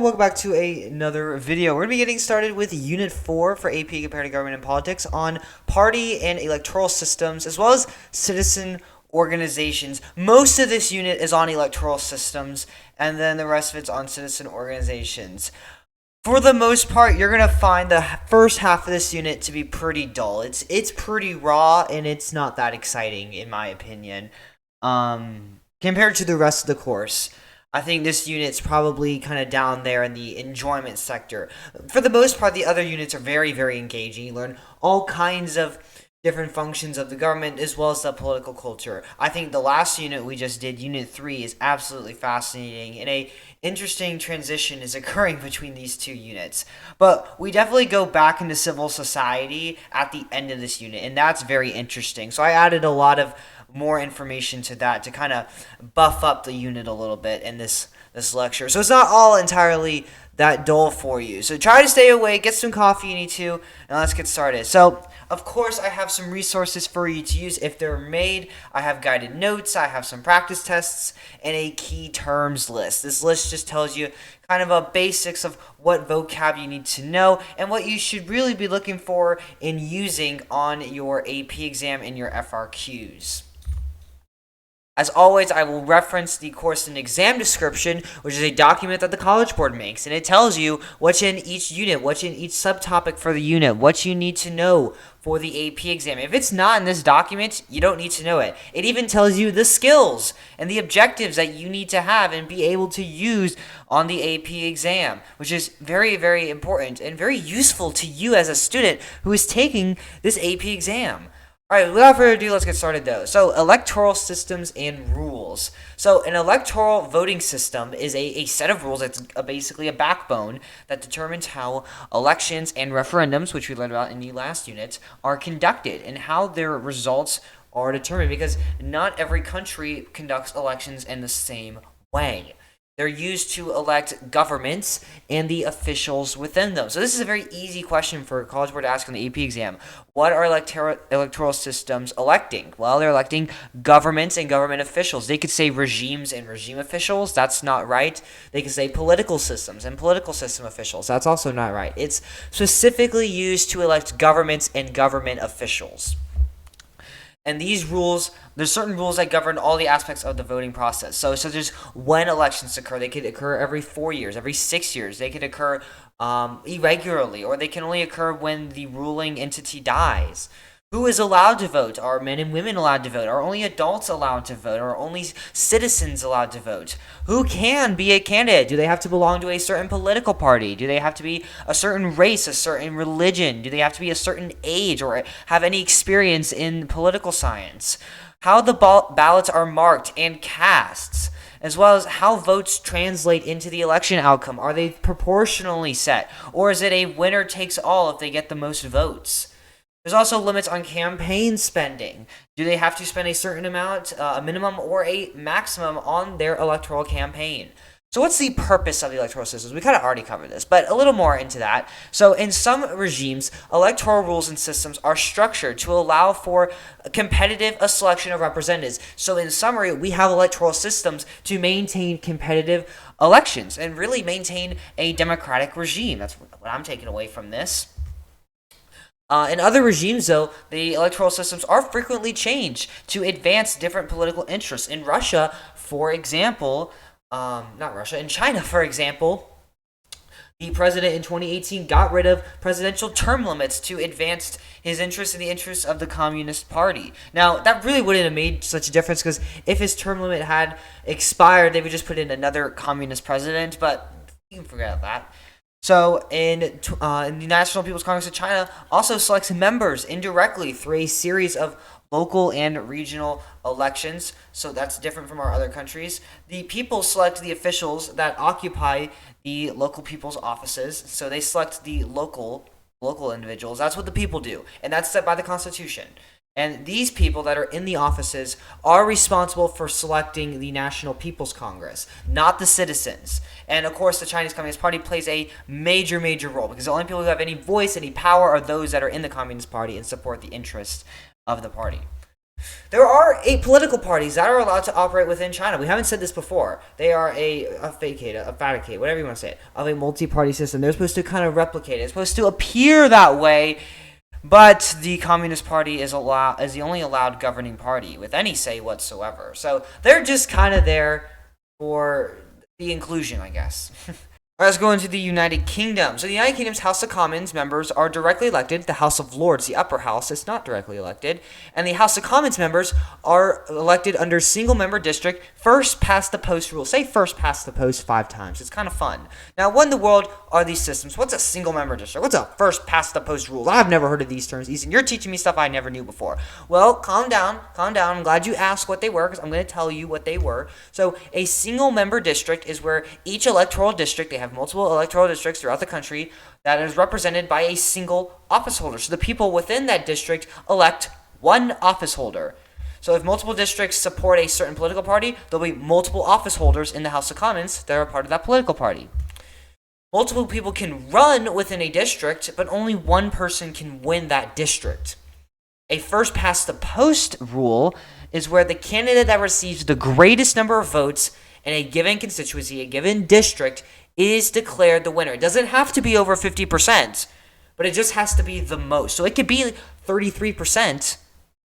welcome back to another video. We're going to be getting started with Unit 4 for AP Comparative Government and Politics on party and electoral systems, as well as citizen organizations. Most of this unit is on electoral systems, and then the rest of it's on citizen organizations. For the most part, you're going to find the first half of this unit to be pretty dull. It's pretty raw, and it's not that exciting, in my opinion, compared to the rest of the course. I think this unit's probably kind of down there in the enjoyment sector. For the most part, the other units are very, very engaging. You learn all kinds of different functions of the government as well as the political culture. I think the last unit we just did, Unit 3, is absolutely fascinating, and a interesting transition is occurring between these two units. But we definitely go back into civil society at the end of this unit, and that's very interesting. So I added a lot of more information to that to kind of buff up the unit a little bit in this lecture. So it's not all entirely that dull for you. So try to stay awake, get some coffee you need to, and let's get started. So, of course, I have some resources for you to use if they're made. I have guided notes, I have some practice tests, and a key terms list. This list just tells you kind of a basics of what vocab you need to know and what you should really be looking for in using on your AP exam and your FRQs. As always, I will reference the course and exam description, which is a document that the College Board makes, and it tells you what's in each unit, what's in each subtopic for the unit, what you need to know for the AP exam. If it's not in this document, you don't need to know it. It even tells you the skills and the objectives that you need to have and be able to use on the AP exam, which is very, very important and very useful to you as a student who is taking this AP exam. Alright, without further ado, let's get started though. So, electoral systems and rules. So, an electoral voting system is a set of rules that's basically a backbone that determines how elections and referendums, which we learned about in the last unit, are conducted and how their results are determined, because not every country conducts elections in the same way. They're used to elect governments and the officials within them. So this is a very easy question for a College Board to ask on the AP exam. What are electoral systems electing? Well, they're electing governments and government officials. They could say regimes and regime officials. That's not right. They could say political systems and political system officials. That's also not right. It's specifically used to elect governments and government officials. And these rules, there's certain rules that govern all the aspects of the voting process. So such as when elections occur. They could occur every 4 years, every 6 years. They could occur irregularly, or they can only occur when the ruling entity dies. Who is allowed to vote? Are men and women allowed to vote? Are only adults allowed to vote? Are only citizens allowed to vote? Who can be a candidate? Do they have to belong to a certain political party? Do they have to be a certain race, a certain religion? Do they have to be a certain age or have any experience in political science? How the ballots are marked and cast, as well as how votes translate into the election outcome. Are they proportionally set? Or is it a winner takes all if they get the most votes? There's also limits on campaign spending. Do they have to spend a certain amount, a minimum or a maximum, on their electoral campaign? So what's the purpose of the electoral systems? We kind of already covered this, but a little more into that. So in some regimes, electoral rules and systems are structured to allow for a competitive selection of representatives. So in summary, we have electoral systems to maintain competitive elections and really maintain a democratic regime. That's what I'm taking away from this. In other regimes, though, the electoral systems are frequently changed to advance different political interests. In Russia, for example, in China, for example, the president in 2018 got rid of presidential term limits to advance his interests and the interests of the Communist Party. Now, that really wouldn't have made such a difference, because if his term limit had expired, they would just put in another communist president, but you can forget that. So, in the National People's Congress of China also selects members indirectly through a series of local and regional elections. So that's different from our other countries. The people select the officials that occupy the local people's offices. So they select the local individuals. That's what the people do, and that's set by the Constitution. And these people that are in the offices are responsible for selecting the National People's Congress, not the citizens. And of course, the Chinese Communist Party plays a major, major role, because the only people who have any voice, any power, are those that are in the Communist Party and support the interests of the party. There are 8 political parties that are allowed to operate within China. We haven't said this before. They are a fabricate, whatever you want to say it, of a multi-party system. They're supposed to kind of replicate it. It's supposed to appear that way, but the Communist Party is the only allowed governing party with any say whatsoever. So they're just kind of there for the inclusion, I guess. Let's go into the United Kingdom. So the United Kingdom's House of Commons members are directly elected. The House of Lords, the upper house, is not directly elected. And the House of Commons members are elected under single-member district, first past the post rule. Say first past the post 5 times. It's kind of fun. Now, what in the world are these systems? What's a single-member district? What's a first past the post rule? I've never heard of these terms. Eason, you're teaching me stuff I never knew before. Well, calm down. I'm glad you asked what they were, because I'm going to tell you what they were. So a single-member district is where each electoral district, they have multiple electoral districts throughout the country, that is represented by a single office holder. So the people within that district elect one office holder. So if multiple districts support a certain political party, there'll be multiple office holders in the House of Commons that are part of that political party. Multiple people can run within a district, but only one person can win that district. A first past the post rule is where the candidate that receives the greatest number of votes in a given constituency, a given district, is declared the winner. It doesn't have to be over 50%, but it just has to be the most. So it could be 33%.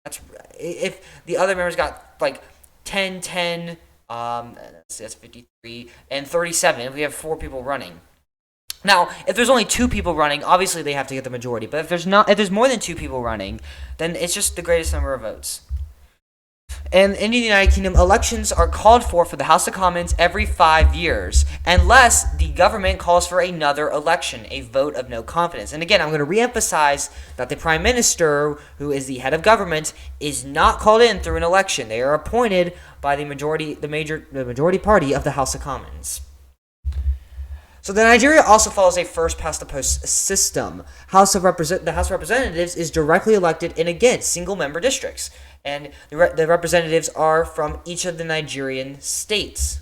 That's if the other members got like 10, 10, that's 53, and 37. If we have 4 people running. Now, if there's only 2 people running, obviously they have to get the majority. But if there's more than 2 people running, then it's just the greatest number of votes. And in the United Kingdom, elections are called for the House of Commons every 5 years, unless the government calls for another election, a vote of no confidence. And again, I'm going to reemphasize that the Prime Minister, who is the head of government, is not called in through an election. They are appointed by the majority party of the House of Commons. So Nigeria also follows a first past the post system. The House of Representatives is directly elected in, again, single-member districts. And the representatives are from each of the Nigerian states.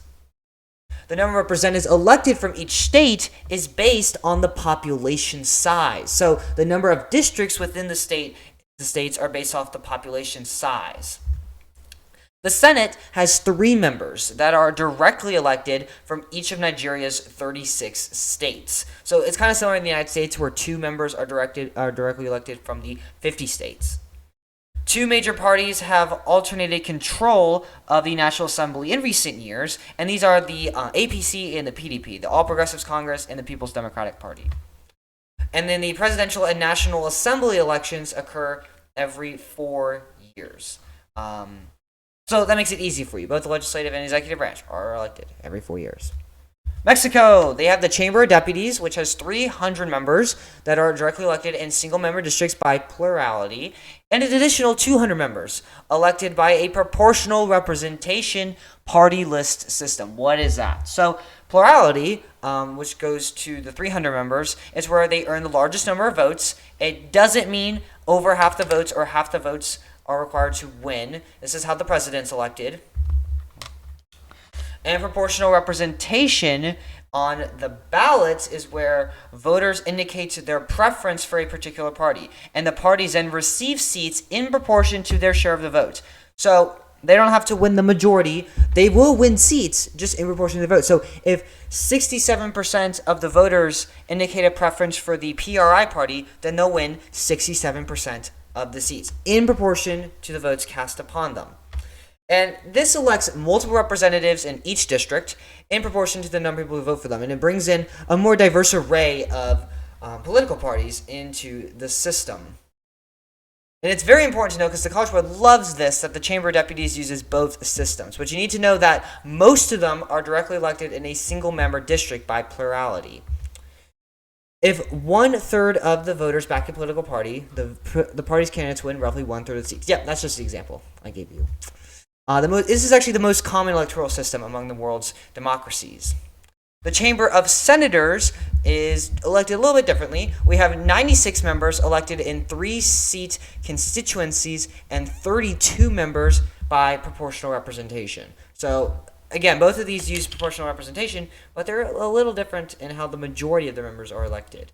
The number of representatives elected from each state is based on the population size. So the number of districts within the states are based off the population size. The Senate has 3 members that are directly elected from each of Nigeria's 36 states. So it's kind of similar in the United States, where 2 members are directly elected from the 50 states. 2 major parties have alternated control of the National Assembly in recent years, and these are the APC and the PDP, the All Progressives Congress and the People's Democratic Party. And then the presidential and National Assembly elections occur every 4 years. So that makes it easy for you. Both the legislative and executive branch are elected every 4 years. Mexico, they have the Chamber of Deputies, which has 300 members that are directly elected in single-member districts by plurality, and an additional 200 members elected by a proportional representation party list system. What is that? So plurality, which goes to the 300 members, is where they earn the largest number of votes. It doesn't mean over half the votes or half the votes are required to win. This is how the president's elected. And proportional representation on the ballots is where voters indicate their preference for a particular party. And the parties then receive seats in proportion to their share of the vote. So they don't have to win the majority. They will win seats just in proportion to the vote. So if 67% of the voters indicate a preference for the PRI party, then they'll win 67% of the seats in proportion to the votes cast upon them. And this elects multiple representatives in each district in proportion to the number of people who vote for them. And it brings in a more diverse array of political parties into the system. And it's very important to know, because the College Board loves this, that the Chamber of Deputies uses both systems. But you need to know that most of them are directly elected in a single-member district by plurality. If 1/3 of the voters back a political party, the party's candidates win roughly 1/3 of the seats. Yeah, that's just the example I gave you. This is actually the most common electoral system among the world's democracies. The Chamber of Senators is elected a little bit differently. We have 96 members elected in 3-seat constituencies and 32 members by proportional representation. So, again, both of these use proportional representation, but they're a little different in how the majority of the members are elected.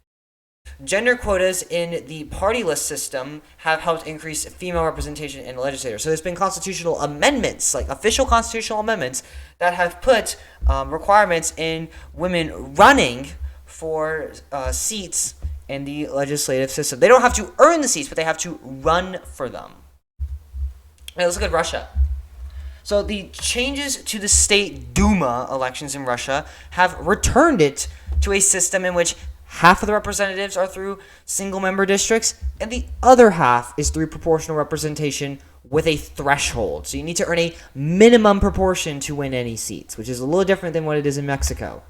Gender quotas in the party list system have helped increase female representation in the legislature. So there's been constitutional amendments, like official constitutional amendments, that have put requirements in women running for seats in the legislative system. They don't have to earn the seats, but they have to run for them. Now let's look at Russia. So the changes to the state Duma elections in Russia have returned it to a system in which half of the representatives are through single-member districts, and the other half is through proportional representation with a threshold. So you need to earn a minimum proportion to win any seats, which is a little different than what it is in Mexico.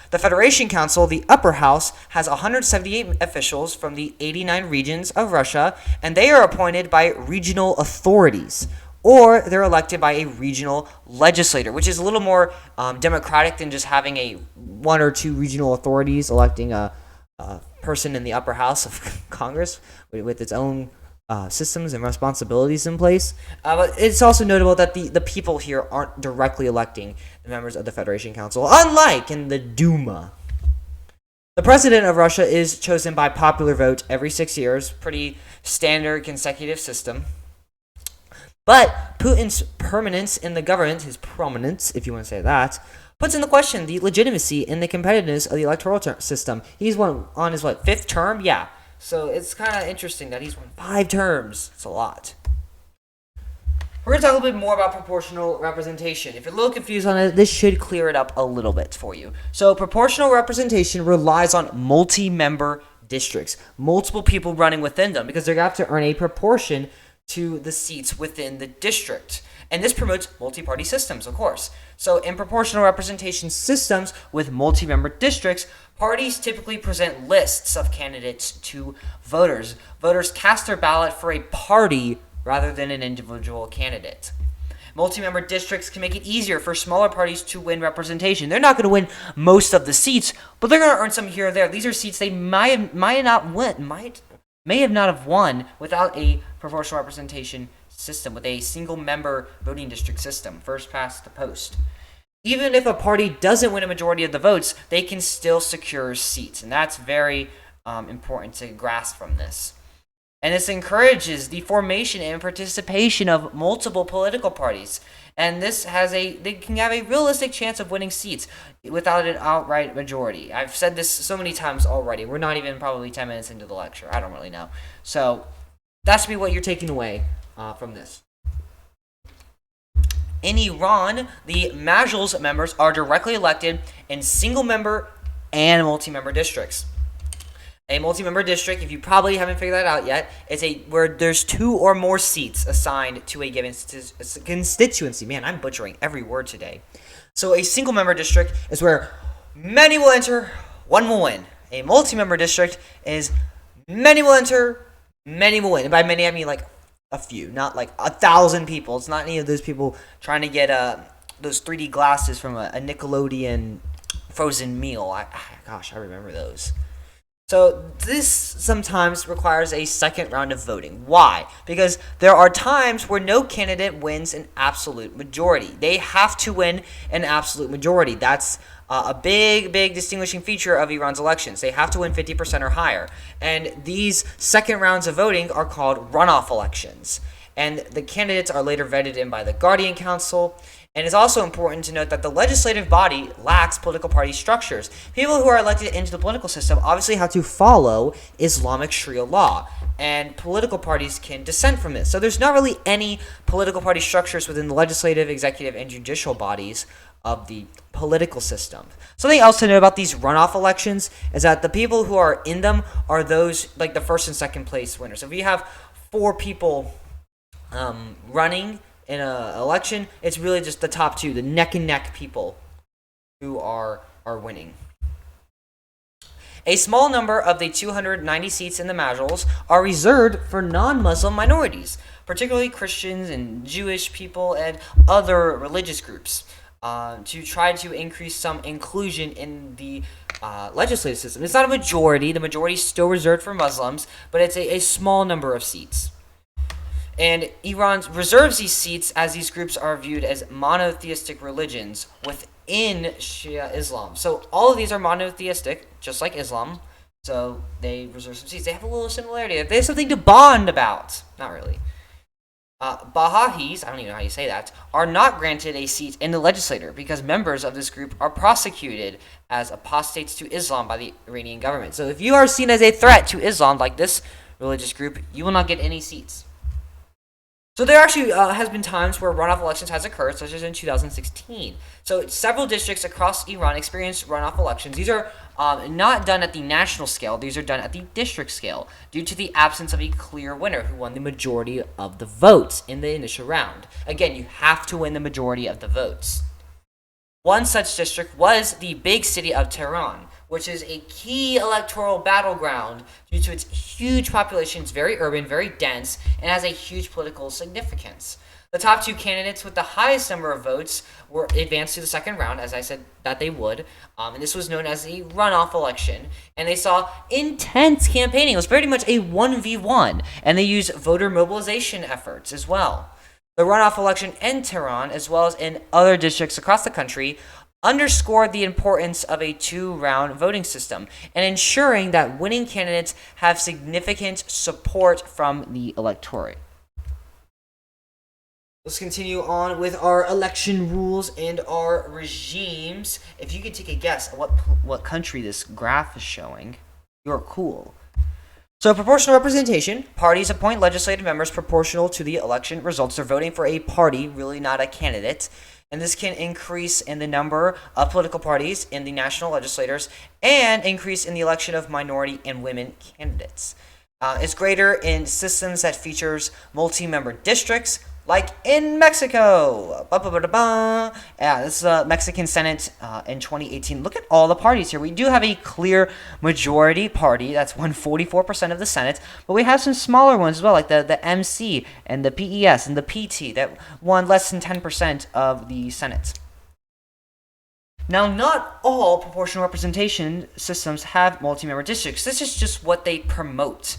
The Federation Council, the upper house, has 178 officials from the 89 regions of Russia, and they are appointed by regional authorities, or they're elected by a regional legislator, which is a little more democratic than just having a one or two regional authorities electing a person in the upper house of Congress with its own systems and responsibilities in place. But it's also notable that the people here aren't directly electing the members of the Federation Council, unlike in the Duma. The president of Russia is chosen by popular vote every 6 years, pretty standard consecutive system. But Putin's permanence in the government, his prominence, if you want to say that, puts into question the legitimacy and the competitiveness of the electoral system. He's on his, fifth term? Yeah. So it's kind of interesting that he's won 5 terms. It's a lot. We're going to talk a little bit more about proportional representation. If you're a little confused on it, this should clear it up a little bit for you. So proportional representation relies on multi-member districts, multiple people running within them, because they're going to have to earn a proportion to the seats within the district. And this promotes multi-party systems, of course. So in proportional representation systems with multi-member districts, parties typically present lists of candidates to voters. Voters cast their ballot for a party rather than an individual candidate. Multi-member districts can make it easier for smaller parties to win representation. They're not going to win most of the seats, but they're going to earn some here or there. These are seats they may have not have won without a proportional representation system, with a single-member voting district system, first past the post. Even if a party doesn't win a majority of the votes, they can still secure seats, and that's very important to grasp from this. And this encourages the formation and participation of multiple political parties, and they can have a realistic chance of winning seats without an outright majority. I've said this so many times already. We're not even probably 10 minutes into the lecture. I don't really know. So that should be what you're taking away from this. In Iran, the Majlis members are directly elected in single-member and multi-member districts. A multi-member district, if you probably haven't figured that out yet, is where there's 2 or more seats assigned to a given constituency. Man, I'm butchering every word today. So a single-member district is where many will enter, one will win. A multi-member district is many will enter, many will win. And by many, I mean like a few, not like 1,000 people. It's not any of those people trying to get those 3D glasses from a Nickelodeon frozen meal. I remember those. So this sometimes requires a second round of voting. Why? Because there are times where no candidate wins an absolute majority. They have to win an absolute majority. That's a big distinguishing feature of Iran's elections. They have to win 50% or higher. And these second rounds of voting are called runoff elections. And the candidates are later vetted in by the Guardian Council. And it's also important to note that the legislative body lacks political party structures. People who are elected into the political system obviously have to follow Islamic Sharia law, and political parties can dissent from this. So there's not really any political party structures within the legislative, executive, and judicial bodies of the political system. Something else to note about these runoff elections is that the people who are in them are those like the first and second place winners. So if you have 4 people running in an election, it's really just the top 2, the neck and neck people who are winning. A small number of the 290 seats in the Majlis are reserved for non-Muslim minorities, particularly Christians and Jewish people and other religious groups, to try to increase some inclusion in the legislative system. It's not a majority. The majority is still reserved for Muslims, but it's a small number of seats. And Iran reserves these seats as these groups are viewed as monotheistic religions within Shia Islam. So all of these are monotheistic, just like Islam. So they reserve some seats. They have a little similarity. They have something to bond about. Not really. Baha'is, I don't even know how you say that, are not granted a seat in the legislature because members of this group are prosecuted as apostates to Islam by the Iranian government. So if you are seen as a threat to Islam, like this religious group, you will not get any seats. So there actually has been times where runoff elections has occurred, such as in 2016. So several districts across Iran experienced runoff elections. These are not done at the national scale. These are done at the district scale due to the absence of a clear winner who won the majority of the votes in the initial round. Again, you have to win the majority of the votes. One such district was the big city of Tehran, which is a key electoral battleground due to its huge population. It's very urban, very dense, and has a huge political significance. The top two candidates with the highest number of votes were advanced to the second round, as I said that they would, and this was known as a runoff election, and they saw intense campaigning. It was pretty much a 1v1, and they used voter mobilization efforts as well. The runoff election in Tehran, as well as in other districts across the country, underscored the importance of a two-round voting system and ensuring that winning candidates have significant support from the electorate. Let's continue on with our election rules and our regimes. If you could take a guess at what country this graph is showing, you're cool. So proportional representation, parties appoint legislative members proportional to the election results. They're voting for a party, really not a candidate. And this can increase in the number of political parties in the national legislators and increase in the election of minority and women candidates. It's greater in systems that features multi-member districts, like in Mexico. Yeah, this is a Mexican Senate in 2018. Look at all the parties here. We do have a clear majority party that's won 44% of the Senate, but we have some smaller ones as well, like the MC and the PES and the PT that won less than 10% of the Senate. Now, not all proportional representation systems have multi-member districts. This is just what they promote.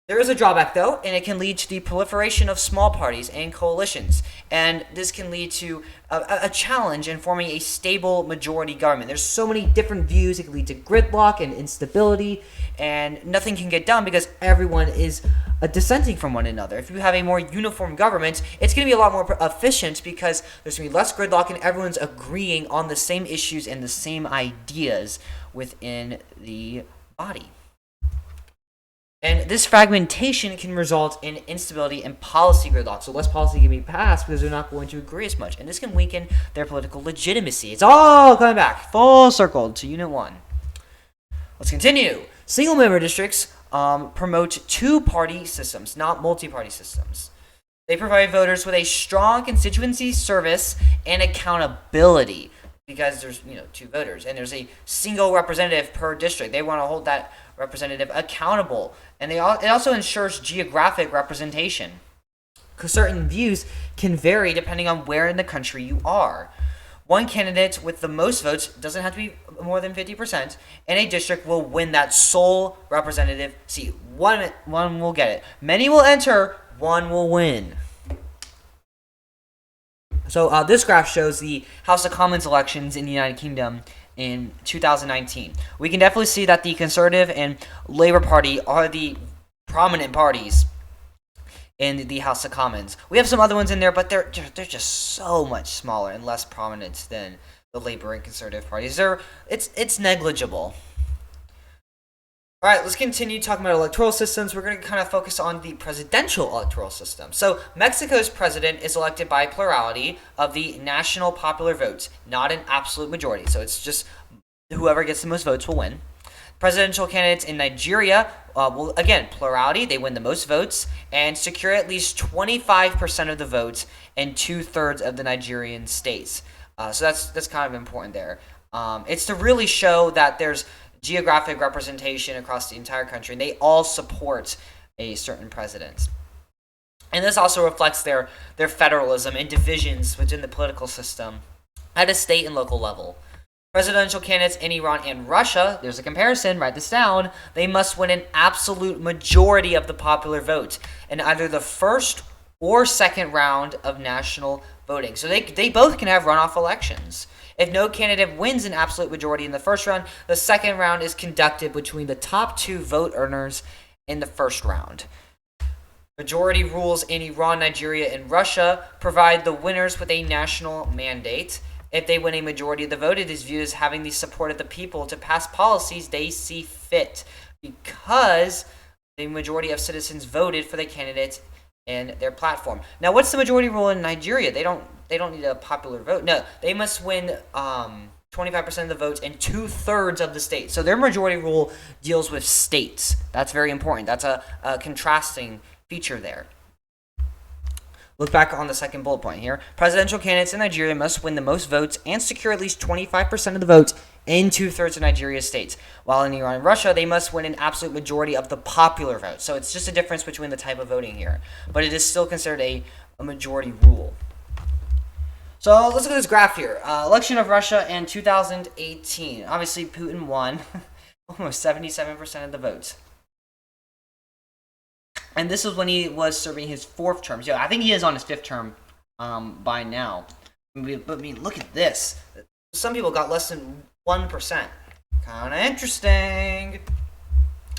There is a drawback, though, and it can lead to the proliferation of small parties and coalitions, and this can lead to a challenge in forming a stable majority government. There's so many different views. It can lead to gridlock and instability, and nothing can get done because everyone is dissenting from one another. If you have a more uniform government, it's going to be a lot more efficient because there's going to be less gridlock and everyone's agreeing on the same issues and the same ideas within the body. And this fragmentation can result in instability and policy gridlock. So less policy can be passed because they're not going to agree as much. And this can weaken their political legitimacy. It's all coming back, full circle to Unit 1. Let's continue. Single-member districts promote two-party systems, not multi-party systems. They provide voters with a strong constituency service and accountability because there's two voters and there's a single representative per district. They want to hold that representative accountable, and it also ensures geographic representation because certain views can vary depending on where in the country you are. One candidate with the most votes doesn't have to be more than 50%, and a district will win that sole representative seat. One will get it. Many will enter, one will win. So this graph shows the House of Commons elections in the United Kingdom in 2019. We can definitely see that the Conservative and Labour Party are the prominent parties in the House of Commons. We have some other ones in there, but they're just so much smaller and less prominent than the Labour and Conservative parties. It's negligible. All right, let's continue talking about electoral systems. We're going to kind of focus on the presidential electoral system. So Mexico's president is elected by plurality of the national popular vote, not an absolute majority. So it's just whoever gets the most votes will win. Presidential candidates in Nigeria will, again, plurality. They win the most votes and secure at least 25% of the votes in 2/3 of the Nigerian states. So that's kind of important there. It's to really show that there's geographic representation across the entire country, and they all support a certain president. And this also reflects their federalism and divisions within the political system at a state and local level. Presidential candidates in Iran and Russia, there's a comparison, write this down, they must win an absolute majority of the popular vote in either the first or second round of national voting. So they both can have runoff elections. If no candidate wins an absolute majority in the first round, the second round is conducted between the top 2 vote earners in the first round. Majority rules in Iran, Nigeria, and Russia provide the winners with a national mandate. If they win a majority of the vote, it is viewed as having the support of the people to pass policies they see fit, because the majority of citizens voted for the candidates and their platform. Now, what's the majority rule in Nigeria? They don't need a popular vote. No, they must win 25% of the votes in 2/3 of the states. So their majority rule deals with states. That's very important. That's a contrasting feature there. Look back on the second bullet point here. Presidential candidates in Nigeria must win the most votes and secure at least 25% of the votes in 2/3 of Nigeria's states. While in Iran and Russia, they must win an absolute majority of the popular vote. So it's just a difference between the type of voting here. But it is still considered a majority rule. So let's look at this graph here. Election of Russia in 2018. Obviously, Putin won almost 77% of the votes. And this was when he was serving his 4th term. Yeah, I think he is on his 5th term by now. But I mean, look at this. Some people got less than 1%. Kind of interesting.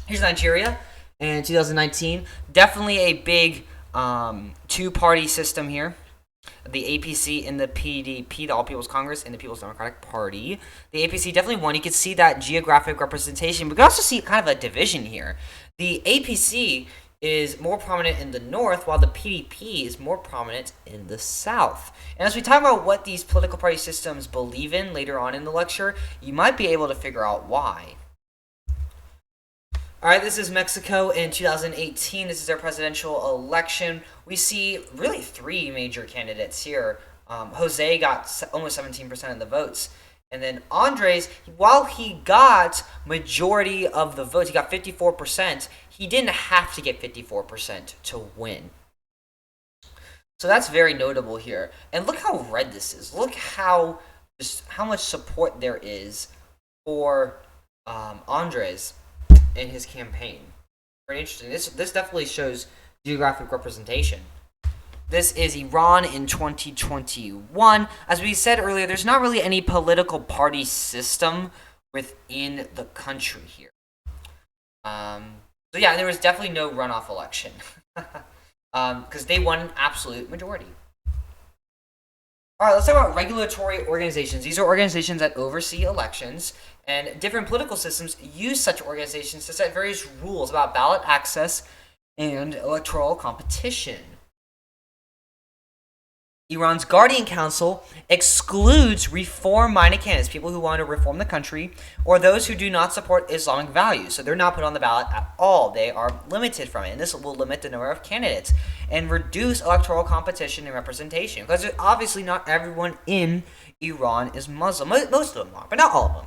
Here's Nigeria in 2019. Definitely a big 2-party system here. The APC and the PDP, the All People's Congress, and the People's Democratic Party. The APC definitely won. You can see that geographic representation. But you can also see kind of a division here. The APC is more prominent in the north, while the PDP is more prominent in the south. And as we talk about what these political party systems believe in later on in the lecture, you might be able to figure out why. All right, this is Mexico in 2018. This is their presidential election. We see really 3 major candidates here. Jose got almost 17% of the votes. And then Andres, while he got majority of the votes, he got 54%, he didn't have to get 54% to win. So that's very notable here. And look how red this is. Look how much support there is for Andres in his campaign. Very interesting. This definitely shows geographic representation. This is Iran in 2021. As we said earlier, there's not really any political party system within the country here. So yeah, there was definitely no runoff election because they won an absolute majority. All right, let's talk about regulatory organizations. These are organizations that oversee elections, and different political systems use such organizations to set various rules about ballot access and electoral competition. Iran's Guardian Council excludes reform-minded candidates, people who want to reform the country, or those who do not support Islamic values. So they're not put on the ballot at all. They are limited from it, and this will limit the number of candidates and reduce electoral competition and representation. Because obviously not everyone in Iran is Muslim. Most of them are, but not all of them.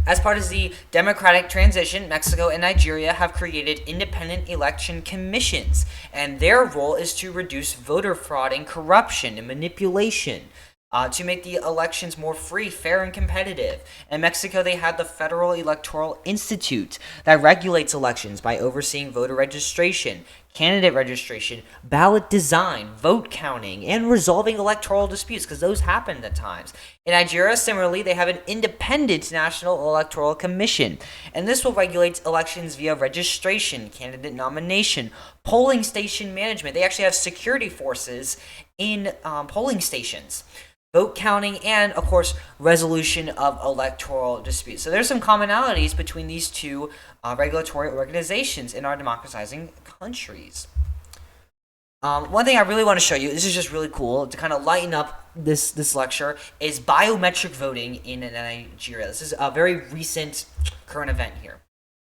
As part of the democratic transition, Mexico and Nigeria have created independent election commissions, and their role is to reduce voter fraud and corruption and manipulation, to make the elections more free, fair, and competitive. In Mexico, they had the Federal Electoral Institute that regulates elections by overseeing voter registration, candidate registration, ballot design, vote counting, and resolving electoral disputes, because those happen at times. In Nigeria, similarly, they have an independent National Electoral Commission, and this will regulate elections via registration, candidate nomination, polling station management. They actually have security forces in polling stations, vote counting, and, of course, resolution of electoral disputes. So there's some commonalities between these two regulatory organizations in our democratizing countries. One thing I really want to show you, this is just really cool, to kind of lighten up this lecture, is biometric voting in Nigeria. This is a very recent current event here.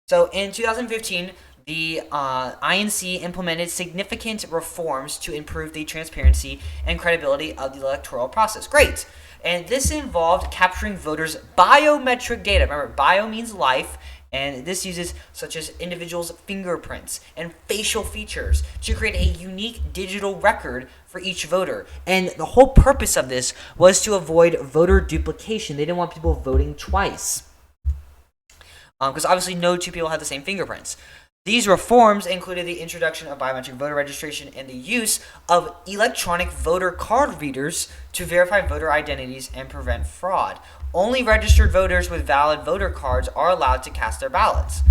So in 2015, the INC implemented significant reforms to improve the transparency and credibility of the electoral process. Great. And this involved capturing voters' biometric data. Remember, bio means life, and this uses such as individuals' fingerprints and facial features to create a unique digital record for each voter. And the whole purpose of this was to avoid voter duplication. They didn't want people voting twice, because obviously no 2 people had the same fingerprints. These reforms included the introduction of biometric voter registration and the use of electronic voter card readers to verify voter identities and prevent fraud. Only registered voters with valid voter cards are allowed to cast their ballots.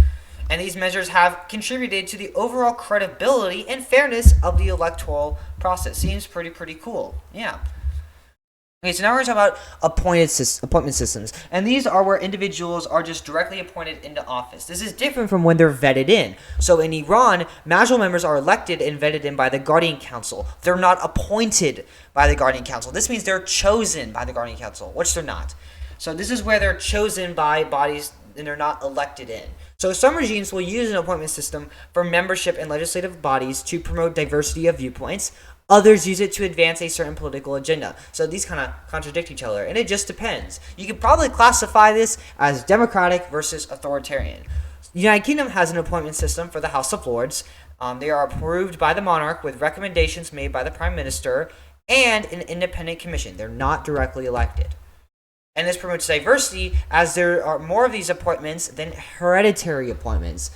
And these measures have contributed to the overall credibility and fairness of the electoral process. Seems pretty cool. Yeah. Okay, so now we're going to talk about appointment systems. And these are where individuals are just directly appointed into office. This is different from when they're vetted in. So in Iran, Majlis members are elected and vetted in by the Guardian Council. They're not appointed by the Guardian Council. This means they're chosen by the Guardian Council, which they're not. So this is where they're chosen by bodies and they're not elected in. So some regimes will use an appointment system for membership in legislative bodies to promote diversity of viewpoints. Others use it to advance a certain political agenda. So these kind of contradict each other, and it just depends. You could probably classify this as democratic versus authoritarian. The United Kingdom has an appointment system for the House of Lords. They are approved by the monarch with recommendations made by the Prime Minister and an independent commission. They're not directly elected. And this promotes diversity as there are more of these appointments than hereditary appointments.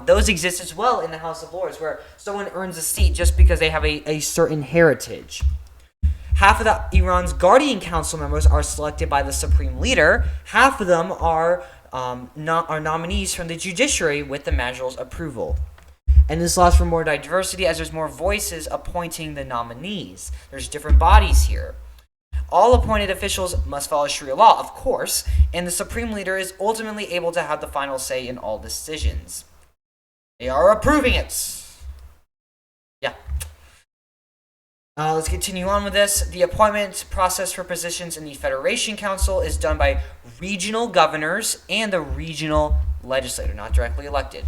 Those exist as well in the House of Lords, where someone earns a seat just because they have a certain heritage. Half of Iran's Guardian Council members are selected by the Supreme Leader. Half of them are nominees from the judiciary with the Majlis' approval. And this allows for more diversity as there's more voices appointing the nominees. There's different bodies here. All appointed officials must follow Sharia law, of course, and the Supreme Leader is ultimately able to have the final say in all decisions. They are approving it. Yeah. Let's continue on with this. The appointment process for positions in the Federation Council is done by regional governors and the regional legislator, not directly elected.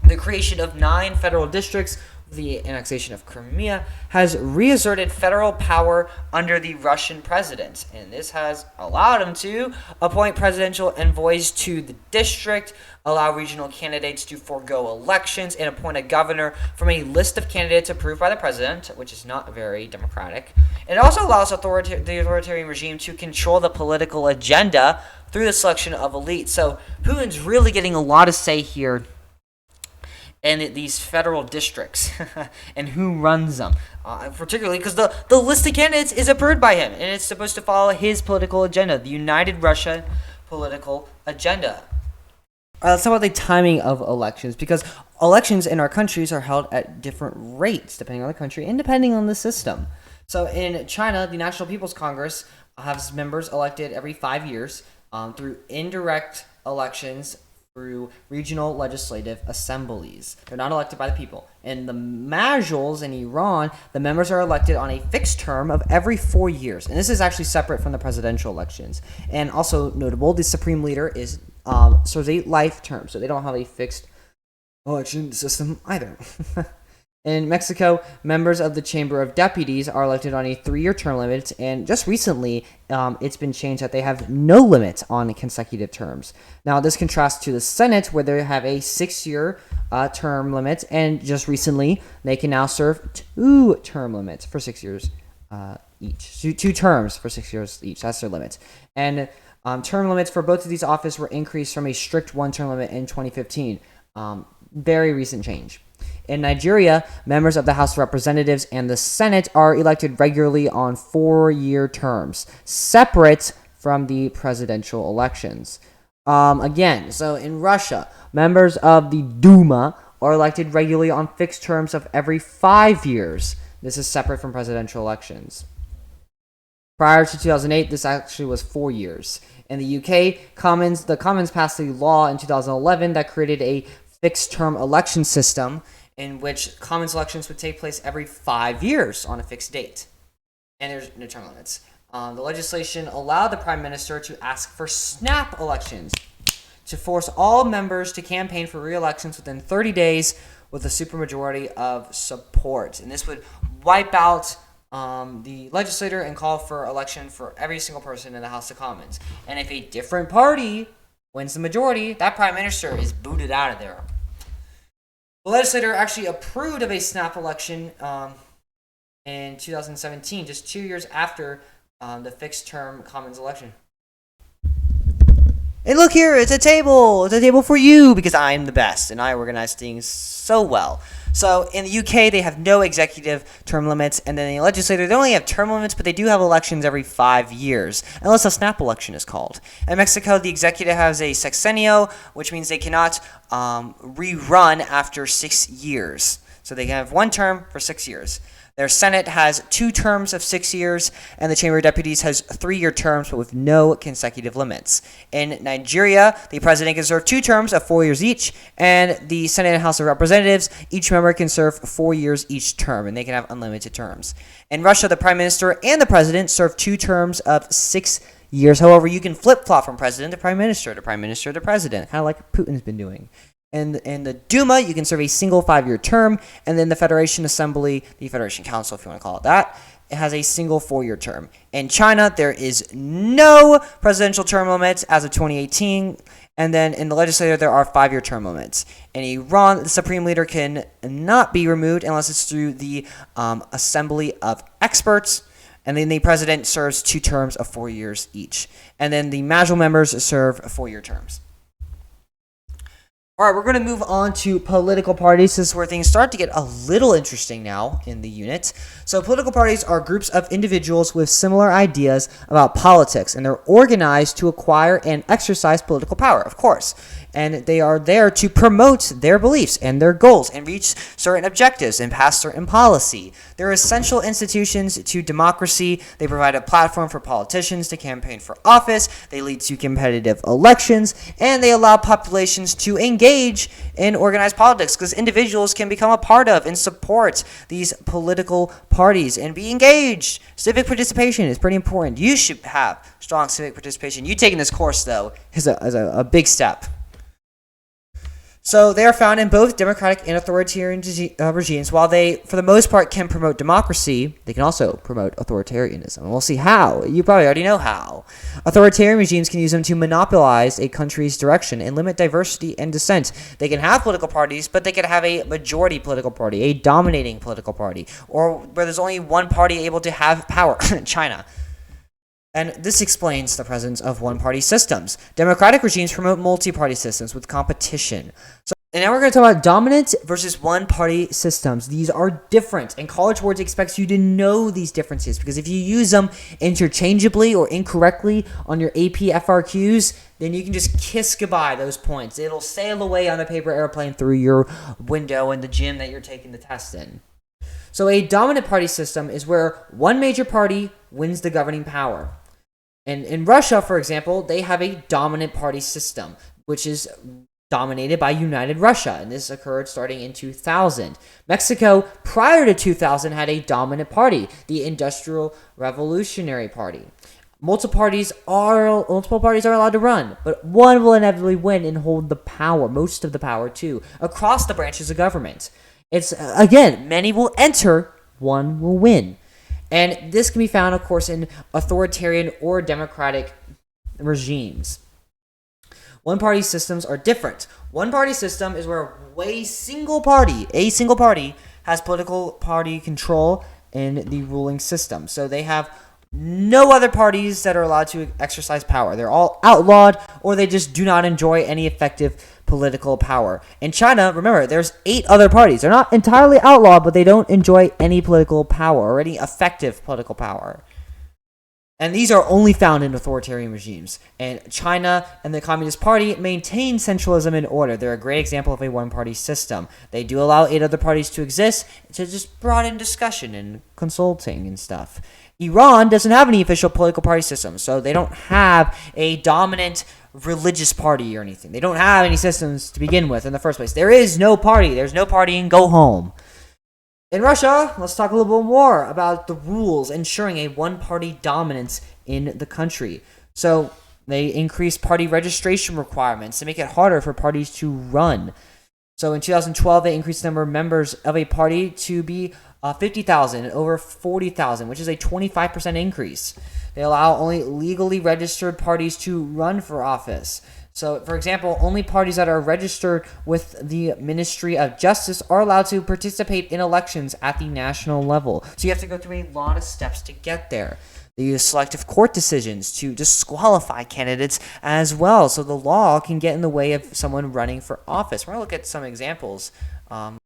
The creation of 9 federal districts, the annexation of Crimea, has reasserted federal power under the Russian president, and this has allowed him to appoint presidential envoys to the district, allow regional candidates to forego elections, and appoint a governor from a list of candidates approved by the president, which is not very democratic. It also allows the authoritarian regime to control the political agenda through the selection of elites. So Putin's really getting a lot of say here and these federal districts and who runs them, particularly because the list of candidates is approved by him, and it's supposed to follow his political agenda, the United Russia political agenda. Let's talk about the timing of elections, because elections in our countries are held at different rates depending on the country and depending on the system. So in China, the National People's Congress has members elected every 5 years through indirect elections through regional legislative assemblies. They're not elected by the people. In the Majlis in Iran, the members are elected on a fixed term of every 4 years. And this is actually separate from the presidential elections. And also notable, the Supreme Leader is serves a life term, so they don't have a fixed election system either. In Mexico, members of the Chamber of Deputies are elected on a 3-year term limit, and just recently, it's been changed that they have no limit on consecutive terms. Now, this contrasts to the Senate, where they have a 6-year term limit, and just recently, they can now serve 2 term limits for 6 years each. 2 terms for 6 years each. That's their limit. And term limits for both of these offices were increased from a strict 1-term limit in 2015. Very recent change. In Nigeria, members of the House of Representatives and the Senate are elected regularly on 4-year terms, separate from the presidential elections. Again, so in Russia, members of the Duma are elected regularly on fixed terms of every 5 years. This is separate from presidential elections. Prior to 2008, this actually was 4 years. In the UK, the Commons passed a law in 2011 that created a fixed-term election system in which Commons elections would take place every 5 years on a fixed date. And there's no term limits. The legislation allowed the Prime Minister to ask for snap elections to force all members to campaign for re-elections within 30 days with a supermajority of support. And this would wipe out the legislator and call for election for every single person in the House of Commons. And if a different party wins the majority, that Prime Minister is booted out of there. The legislator actually approved of a snap election in 2017, just 2 years after the fixed-term Commons election. And look here, it's a table. It's a table for you because I'm the best and I organize things so well. So in the UK, they have no executive term limits, and then the legislature, they only have term limits, but they do have elections every 5 years, unless a snap election is called. In Mexico, the executive has a sexenio, which means they cannot rerun after 6 years. So they can have one term for 6 years. Their Senate has 2 terms of 6 years, and the Chamber of Deputies has 3-year terms, but with no consecutive limits. In Nigeria, the president can serve 2 terms of 4 years each, and the Senate and House of Representatives, each member can serve 4 years each term, and they can have unlimited terms. In Russia, the prime minister and the president serve 2 terms of 6 years. However, you can flip-flop from president to prime minister to president, kind of like Putin's been doing. And in the Duma, you can serve a single 5-year term, and then the Federation Assembly, the Federation Council, if you want to call it that, it has a single 4-year term. In China, there is no presidential term limits as of 2018, and then in the legislature, there are 5-year term limits. In Iran, the supreme leader can not be removed unless it's through the Assembly of Experts. And then the president serves 2 terms of 4 years each. And then the majority members serve 4-year terms. All right, we're going to move on to political parties. This is where things start to get a little interesting now in the unit. So political parties are groups of individuals with similar ideas about politics, and they're organized to acquire and exercise political power, of course. And they are there to promote their beliefs and their goals and reach certain objectives and pass certain policy. They're essential institutions to democracy. They provide a platform for politicians to campaign for office. They lead to competitive elections, and they allow populations to engage in organized politics because individuals can become a part of and support these political parties and be engaged. Civic participation is pretty important. You should have strong civic participation. You taking this course, though, is a big step. So they are found in both democratic and authoritarian regimes. While they, for the most part, can promote democracy, they can also promote authoritarianism. And we'll see how. You probably already know how. Authoritarian regimes can use them to monopolize a country's direction and limit diversity and dissent. They can have political parties, but they can have a majority political party, a dominating political party, or where there's only one party able to have power, China. And this explains the presence of one-party systems. Democratic regimes promote multi-party systems with competition. And now we're going to talk about dominant versus one-party systems. These are different, and College Boards expects you to know these differences because if you use them interchangeably or incorrectly on your AP FRQs, then you can just kiss goodbye those points. It'll sail away on a paper airplane through your window in the gym that you're taking the test in. So a dominant party system is where one major party wins the governing power. And in Russia, for example, they have a dominant party system, which is dominated by United Russia, and this occurred starting in 2000. Mexico, prior to 2000, had a dominant party, the Industrial Revolutionary Party. Multiple parties are allowed to run, but one will inevitably win and hold the power, most of the power too, across the branches of government. It's, again, many will enter, one will win. And this can be found, of course, in authoritarian or democratic regimes. One-party systems are different. One-party system is where a single party has political party control in the ruling system. So they have no other parties that are allowed to exercise power. They're all outlawed, or they just do not enjoy any effective political power. In China, remember, there's 8 other parties. They're not entirely outlawed, but they don't enjoy any political power or any effective political power. And these are only found in authoritarian regimes. And China and the Communist Party maintain centralism and order. They're a great example of a one-party system. They do allow 8 other parties to exist to just broaden discussion and consulting and stuff. Iran doesn't have any official political party system, so they don't have a dominant religious party or anything. They don't have any systems to begin with in the first place. There is no party. There's no partying. Go home. In Russia, let's talk a little bit more about the rules ensuring a one-party dominance in the country. So they increased party registration requirements to make it harder for parties to run. So in 2012, they increased the number of members of a party to be 50,000 and over 40,000, which is a 25% increase. They allow only legally registered parties to run for office. So, for example, only parties that are registered with the Ministry of Justice are allowed to participate in elections at the national level. So you have to go through a lot of steps to get there. They use selective court decisions to disqualify candidates as well, so the law can get in the way of someone running for office. We're going to look at some examples. So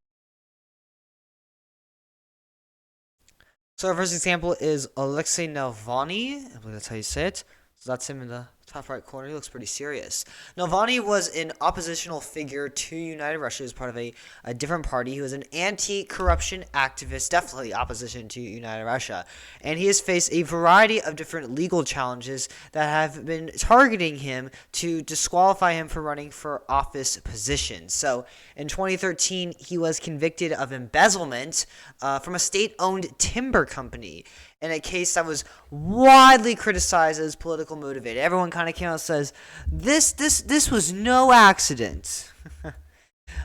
our first example is Alexei Navalny. I believe that's how you say it. So that's him in the top right corner. He looks pretty serious. Navalny was an oppositional figure to United Russia as part of a different party. He was an anti-corruption activist, definitely opposition to United Russia. And he has faced a variety of different legal challenges that have been targeting him to disqualify him from running for office positions. So in 2013, he was convicted of embezzlement from a state-owned timber company, in a case that was widely criticized as political motivated. Everyone kind of came out and says, this was no accident.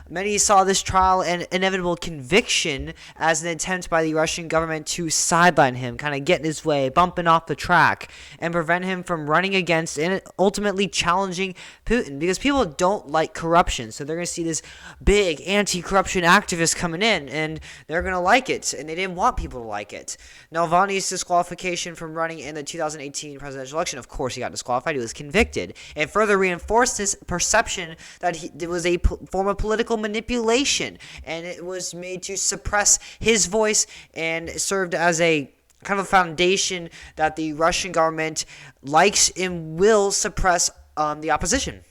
Many saw this trial and inevitable conviction as an attempt by the Russian government to sideline him, kind of get in his way, bumping off the track, and prevent him from running against and ultimately challenging Putin, because people don't like corruption. So they're going to see this big anti-corruption activist coming in, and they're going to like it, and they didn't want people to like it. Navalny's disqualification from running in the 2018 presidential election, of course he got disqualified, he was convicted, and further reinforced this perception that it was a form of political manipulation, and it was made to suppress his voice and served as a kind of a foundation that the Russian government likes and will suppress the opposition.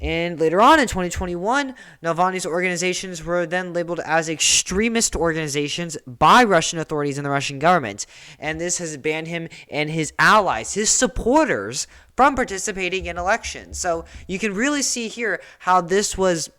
And later on in 2021, Navalny's organizations were then labeled as extremist organizations by Russian authorities and the Russian government. And this has banned him and his allies, his supporters, from participating in elections. So you can really see here how this was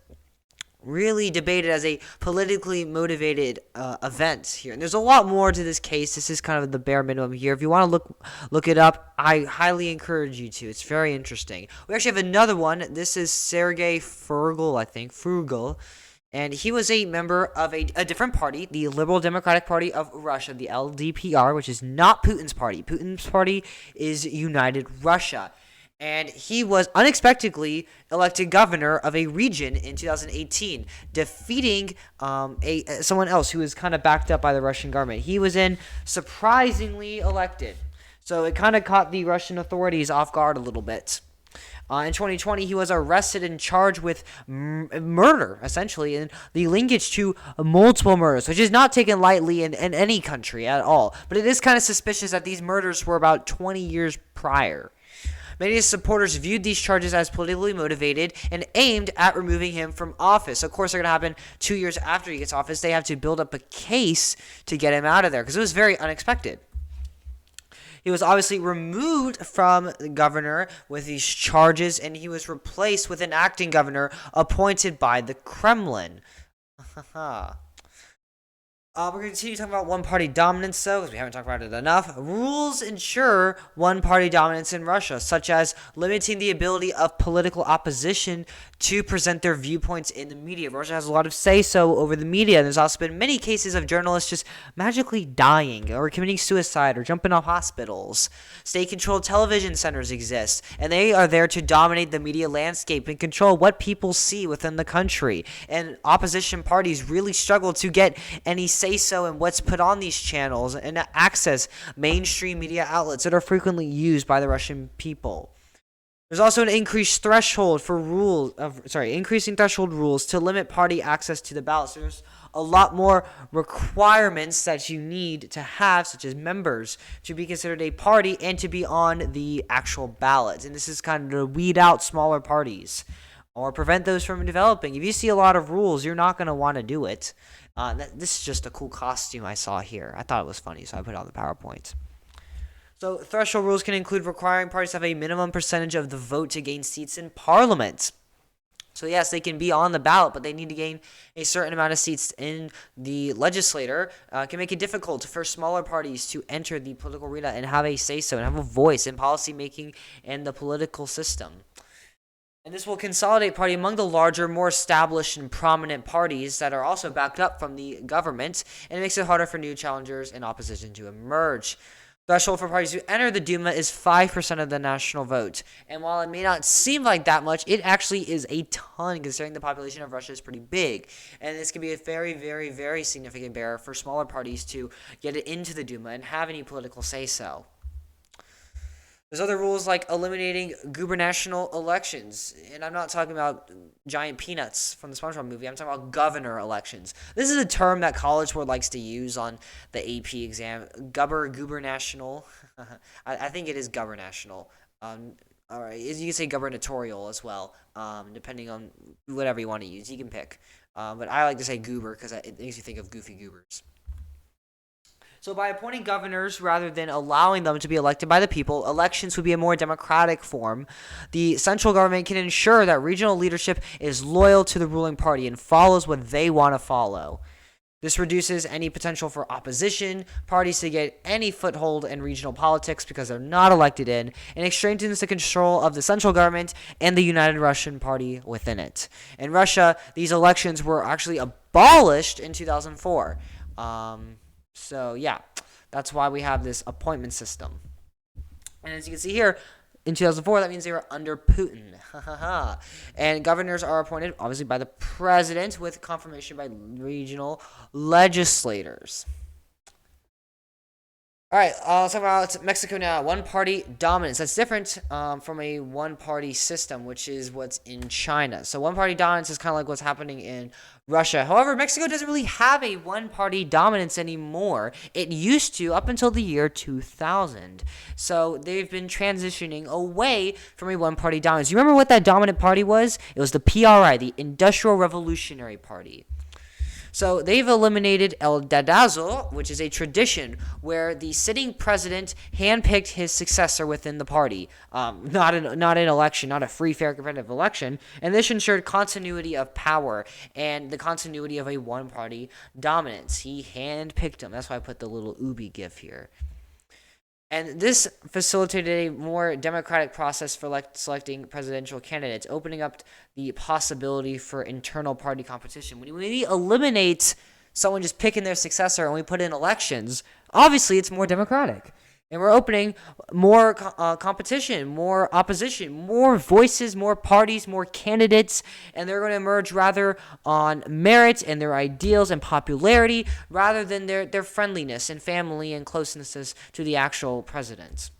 really debated as a politically motivated event here. And there's a lot more to this case. This is kind of the bare minimum here. If you want to look it up, I highly encourage you to. It's very interesting. We actually have another one. This is Sergey Furgal, I think. Furgal. And he was a member of a different party, the Liberal Democratic Party of Russia, the LDPR, which is not Putin's party. Putin's party is United Russia. And he was unexpectedly elected governor of a region in 2018, defeating someone else who was kind of backed up by the Russian government. He was surprisingly elected. So it kind of caught the Russian authorities off guard a little bit. In 2020, he was arrested and charged with murder, essentially, and the linkage to multiple murders, which is not taken lightly in any country at all. But it is kind of suspicious that these murders were about 20 years prior. Many of his supporters viewed these charges as politically motivated and aimed at removing him from office. Of course, they're going to happen 2 years after he gets office. They have to build up a case to get him out of there because it was very unexpected. He was obviously removed from the governor with these charges, and he was replaced with an acting governor appointed by the Kremlin. We're going to continue talking about one-party dominance, though, because we haven't talked about it enough. Rules ensure one-party dominance in Russia, such as limiting the ability of political opposition to present their viewpoints in the media. Russia has a lot of say-so over the media. There's also been many cases of journalists just magically dying or committing suicide or jumping off hospitals. State-controlled television centers exist, and they are there to dominate the media landscape and control what people see within the country. And opposition parties really struggle to get any say-so in what's put on these channels and access mainstream media outlets that are frequently used by the Russian people. There's also an increasing threshold rules to limit party access to the ballots. There's a lot more requirements that you need to have, such as members, to be considered a party and to be on the actual ballots. And this is kind of to weed out smaller parties or prevent those from developing. If you see a lot of rules, you're not going to want to do it. This is just a cool costume I saw here. I thought it was funny, so I put it on the PowerPoint. So threshold rules can include requiring parties to have a minimum percentage of the vote to gain seats in parliament. So yes, they can be on the ballot, but they need to gain a certain amount of seats in the legislature. Can make it difficult for smaller parties to enter the political arena and have a say-so and have a voice in policy making and the political system. And this will consolidate party among the larger, more established and prominent parties that are also backed up from the government, and it makes it harder for new challengers and opposition to emerge. Threshold for parties to enter the Duma is 5% of the national vote. And while it may not seem like that much, it actually is a ton, considering the population of Russia is pretty big. And this can be a very, very, very significant barrier for smaller parties to get it into the Duma and have any political say-so. There's other rules like eliminating gubernatorial elections. And I'm not talking about giant peanuts from the SpongeBob movie. I'm talking about governor elections. This is a term that College Board likes to use on the AP exam. Gubernational. I think it is gubernational. All right, you can say gubernatorial as well, depending on whatever you want to use. You can pick. But I like to say goober because it makes you think of goofy goobers. So by appointing governors rather than allowing them to be elected by the people, elections would be a more democratic form. The central government can ensure that regional leadership is loyal to the ruling party and follows what they want to follow. This reduces any potential for opposition parties to get any foothold in regional politics because they're not elected in, and it strengthens the control of the central government and the United Russian Party within it. In Russia, these elections were actually abolished in 2004. So yeah, that's why we have this appointment system. And as you can see here, in 2004, that means they were under Putin. And governors are appointed, obviously, by the president with confirmation by regional legislators. All right, let's talk about Mexico now. One-party dominance. That's different from a one-party system, which is what's in China. So one-party dominance is kind of like what's happening in Russia. However, Mexico doesn't really have a one-party dominance anymore. It used to up until the year 2000. So they've been transitioning away from a one-party dominance. You remember what that dominant party was? It was the PRI, the Industrial Revolutionary Party. So they've eliminated el dedazo, which is a tradition where the sitting president handpicked his successor within the party. Not an election, not a free, fair, competitive election. And this ensured continuity of power and the continuity of a one-party dominance. He handpicked him. That's why I put the little Ubi gif here. And this facilitated a more democratic process for selecting presidential candidates, opening up the possibility for internal party competition. When we eliminate someone just picking their successor and we put in elections, obviously it's more democratic. And we're opening more competition, more opposition, more voices, more parties, more candidates, and they're going to emerge rather on merit and their ideals and popularity rather than their friendliness and family and closeness to the actual president.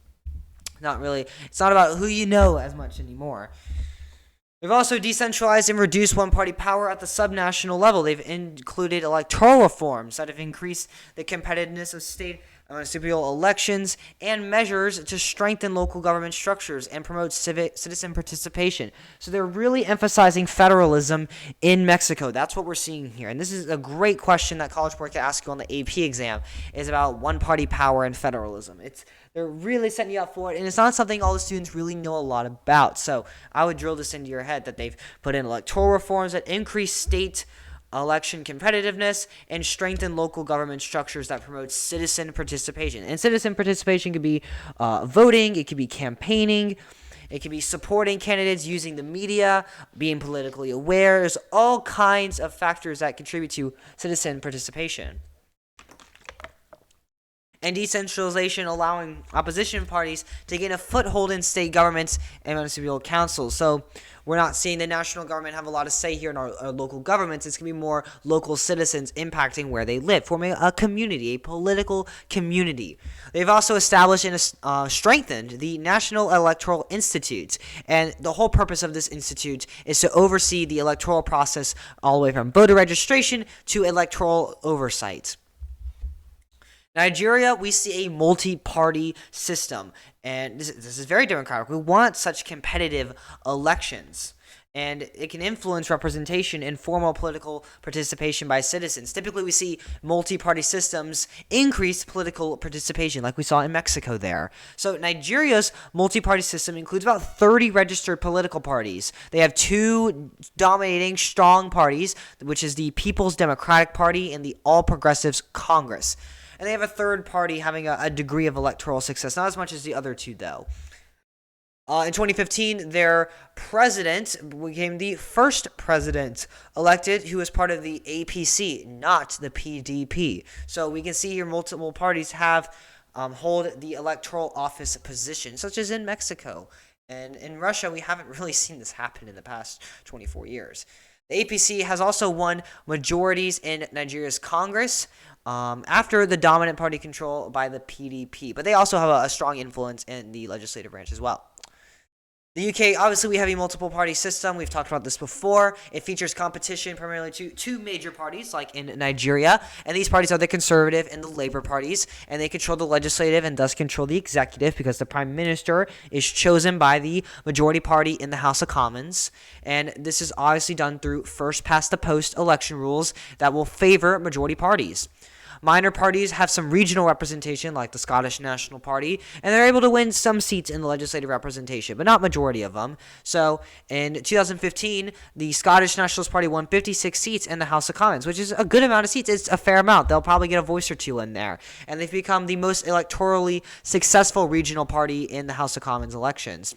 It's not about who you know as much anymore. They've also decentralized and reduced one-party power at the subnational level. They've included electoral reforms that have increased the competitiveness of state municipal elections and measures to strengthen local government structures and promote citizen participation. So they're really emphasizing federalism in Mexico. That's what we're seeing here. And this is a great question that College Board can ask you on the AP exam, is about one-party power and federalism. They're really setting you up for it, and it's not something all the students really know a lot about. So I would drill this into your head that they've put in electoral reforms that increase state election competitiveness and strengthen local government structures that promote citizen participation. And citizen participation could be voting, it could be campaigning, it could be supporting candidates, using the media, being politically aware. There's all kinds of factors that contribute to citizen participation. And decentralization, allowing opposition parties to gain a foothold in state governments and municipal councils. So we're not seeing the national government have a lot of say here in our local governments. It's going to be more local citizens impacting where they live, forming a community, a political community. They've also established and strengthened the National Electoral Institute. And the whole purpose of this institute is to oversee the electoral process all the way from voter registration to electoral oversight. Nigeria, we see a multi-party system, and this is very democratic. We want such competitive elections, and it can influence representation and formal political participation by citizens. Typically, we see multi-party systems increase political participation, like we saw in Mexico there. So Nigeria's multi-party system includes about 30 registered political parties. They have two dominating strong parties, which is the People's Democratic Party and the All Progressives Congress. And they have a third party having a degree of electoral success. Not as much as the other two, though. In 2015, their president became the first president elected who was part of the APC, not the PDP. So we can see here multiple parties have hold the electoral office position, such as in Mexico. And in Russia, we haven't really seen this happen in the past 24 years. The APC has also won majorities in Nigeria's Congress after the dominant party control by the PDP. But they also have a strong influence in the legislative branch as well. The UK, obviously, we have a multiple party system. We've talked about this before. It features competition primarily to two major parties, like in Nigeria. And these parties are the Conservative and the Labour parties. And they control the legislative and thus control the executive because the Prime Minister is chosen by the majority party in the House of Commons. And this is obviously done through first past the post election rules that will favor majority parties. Minor parties have some regional representation, like the Scottish National Party, and they're able to win some seats in the legislative representation, but not majority of them. So, in 2015, the Scottish Nationalist Party won 56 seats in the House of Commons, which is a good amount of seats. It's a fair amount. They'll probably get a voice or two in there. And they've become the most electorally successful regional party in the House of Commons elections.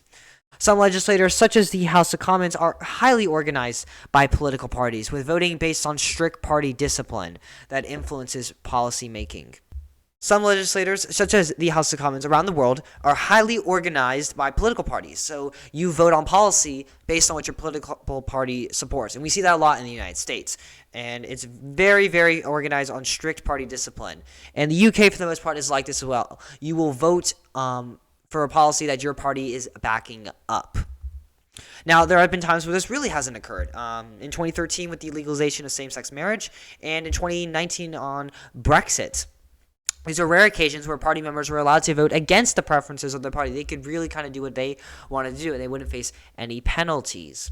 Some legislators, such as the House of Commons, are highly organized by political parties, with voting based on strict party discipline that influences policy making. Some legislators, such as the House of Commons around the world, are highly organized by political parties. So you vote on policy based on what your political party supports. And we see that a lot in the United States. And it's very, very organized on strict party discipline. And the UK, for the most part, is like this as well. You will vote for a policy that your party is backing up. Now, there have been times where this really hasn't occurred. In 2013 with the legalization of same-sex marriage, and in 2019 on Brexit. These are rare occasions where party members were allowed to vote against the preferences of their party. They could really kind of do what they wanted to do, and they wouldn't face any penalties.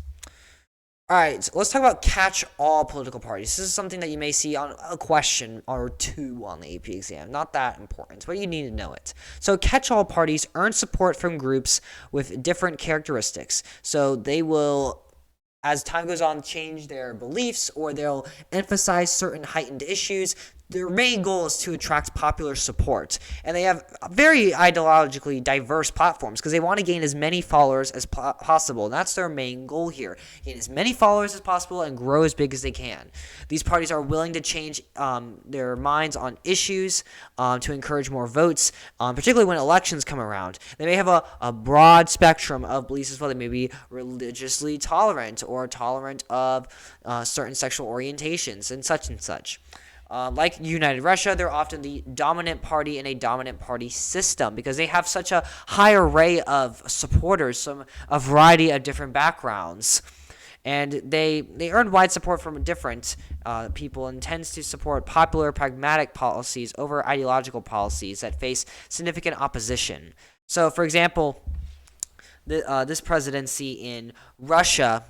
All right, so let's talk about catch-all political parties. This is something that you may see on a question or two on the AP exam. Not that important, but you need to know it. So catch-all parties earn support from groups with different characteristics. So they will, as time goes on, change their beliefs, or they'll emphasize certain heightened issues. Their main goal is to attract popular support, and they have very ideologically diverse platforms because they want to gain as many followers as possible, and that's their main goal here. Gain as many followers as possible and grow as big as they can. These parties are willing to change their minds on issues to encourage more votes, particularly when elections come around. They may have a broad spectrum of beliefs as well. They may be religiously tolerant or tolerant of certain sexual orientations and such. Like United Russia, they're often the dominant party in a dominant party system because they have such a high array of supporters, a variety of different backgrounds. And they earn wide support from different people and tends to support popular pragmatic policies over ideological policies that face significant opposition. So, for example, this presidency in Russia,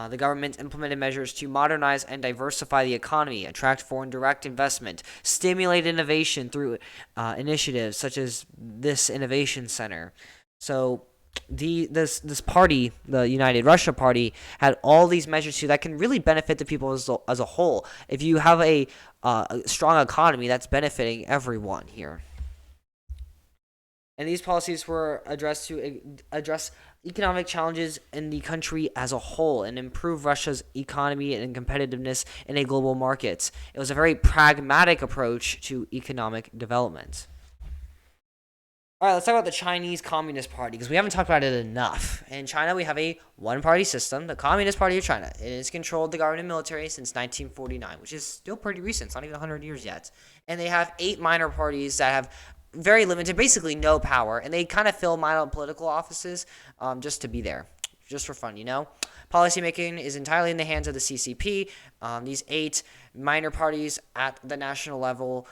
the government implemented measures to modernize and diversify the economy, attract foreign direct investment, stimulate innovation through initiatives such as this innovation center. So this party, the United Russia Party, had all these measures too that can really benefit the people as a whole. If you have a strong economy, that's benefiting everyone here. And these policies were addressed to address economic challenges in the country as a whole and improve Russia's economy and competitiveness in a global market. It was a very pragmatic approach to economic development. All right, let's talk about the Chinese Communist Party because we haven't talked about it enough. In China, we have a one-party system, the Communist Party of China. It has controlled the government and military since 1949, which is still pretty recent. It's not even 100 years yet. And they have 8 minor parties that have very limited, basically no power, and they kind of fill minor political offices just to be there, just for fun, Policymaking is entirely in the hands of the CCP. These 8 minor parties at the national level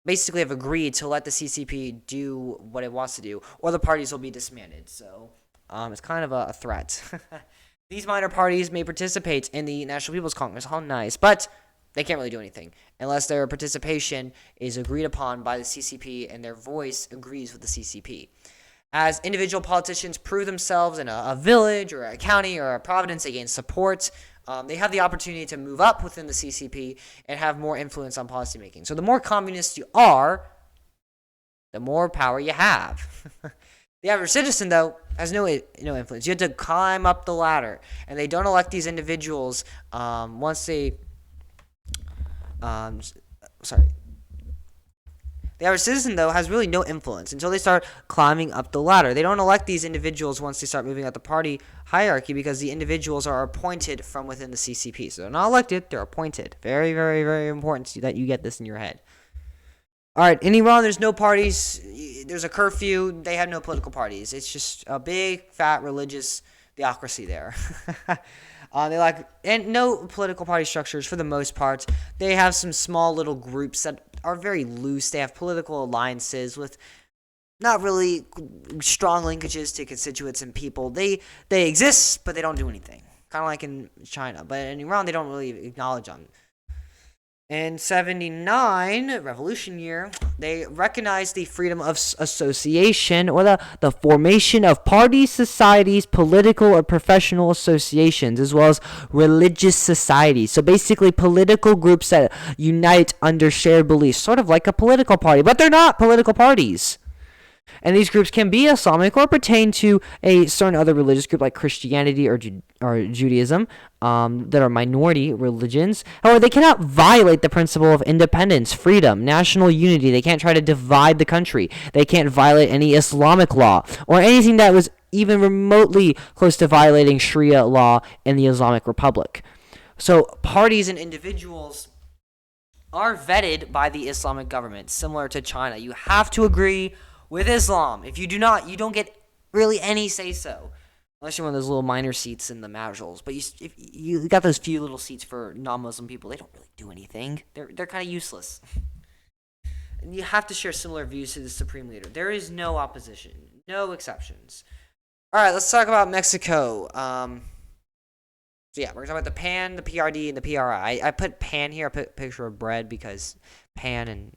basically have agreed to let the CCP do what it wants to do, or the parties will be disbanded. So it's kind of a threat. These minor parties may participate in the National People's Congress. How nice. But they can't really do anything unless their participation is agreed upon by the CCP and their voice agrees with the CCP. As individual politicians prove themselves in a village or a county or a province, they gain support. They have the opportunity to move up within the CCP and have more influence on policymaking. So the more communist you are, the more power you have. The average citizen, though, has no influence. You have to climb up the ladder, and they don't elect these individuals once they The average citizen, though, has really no influence until they start climbing up the ladder. They don't elect these individuals once they start moving up the party hierarchy because the individuals are appointed from within the CCP. So they're not elected, they're appointed. Very, very, very important that you get this in your head. All right, in Iran, there's no parties. There's a curfew. They have no political parties. It's just a big, fat, religious theocracy there. And no political party structures for the most part. They have some small little groups that are very loose. They have political alliances with not really strong linkages to constituents and people. They exist, but they don't do anything. Kind of like in China. But in Iran, they don't really acknowledge them. In 79, revolution year, they recognized the freedom of association, or the formation of parties, societies, political or professional associations, as well as religious societies. So basically political groups that unite under shared beliefs, sort of like a political party, but they're not political parties. And these groups can be Islamic or pertain to a certain other religious group like Christianity or Judaism that are minority religions. However, they cannot violate the principle of independence, freedom, national unity. They can't try to divide the country. They can't violate any Islamic law or anything that was even remotely close to violating Sharia law in the Islamic Republic. So parties and individuals are vetted by the Islamic government, similar to China. You have to agree with Islam. If you do not, you don't get really any say-so. Unless you're one of those little minor seats in the majors. But if you got those few little seats for non-Muslim people, they don't really do anything. They're kind of useless. And you have to share similar views to the supreme leader. There is no opposition. No exceptions. All right, let's talk about Mexico. So yeah, we're going to talk about the PAN, the PRD, and the PRI. I put PAN here. I put a picture of bread because PAN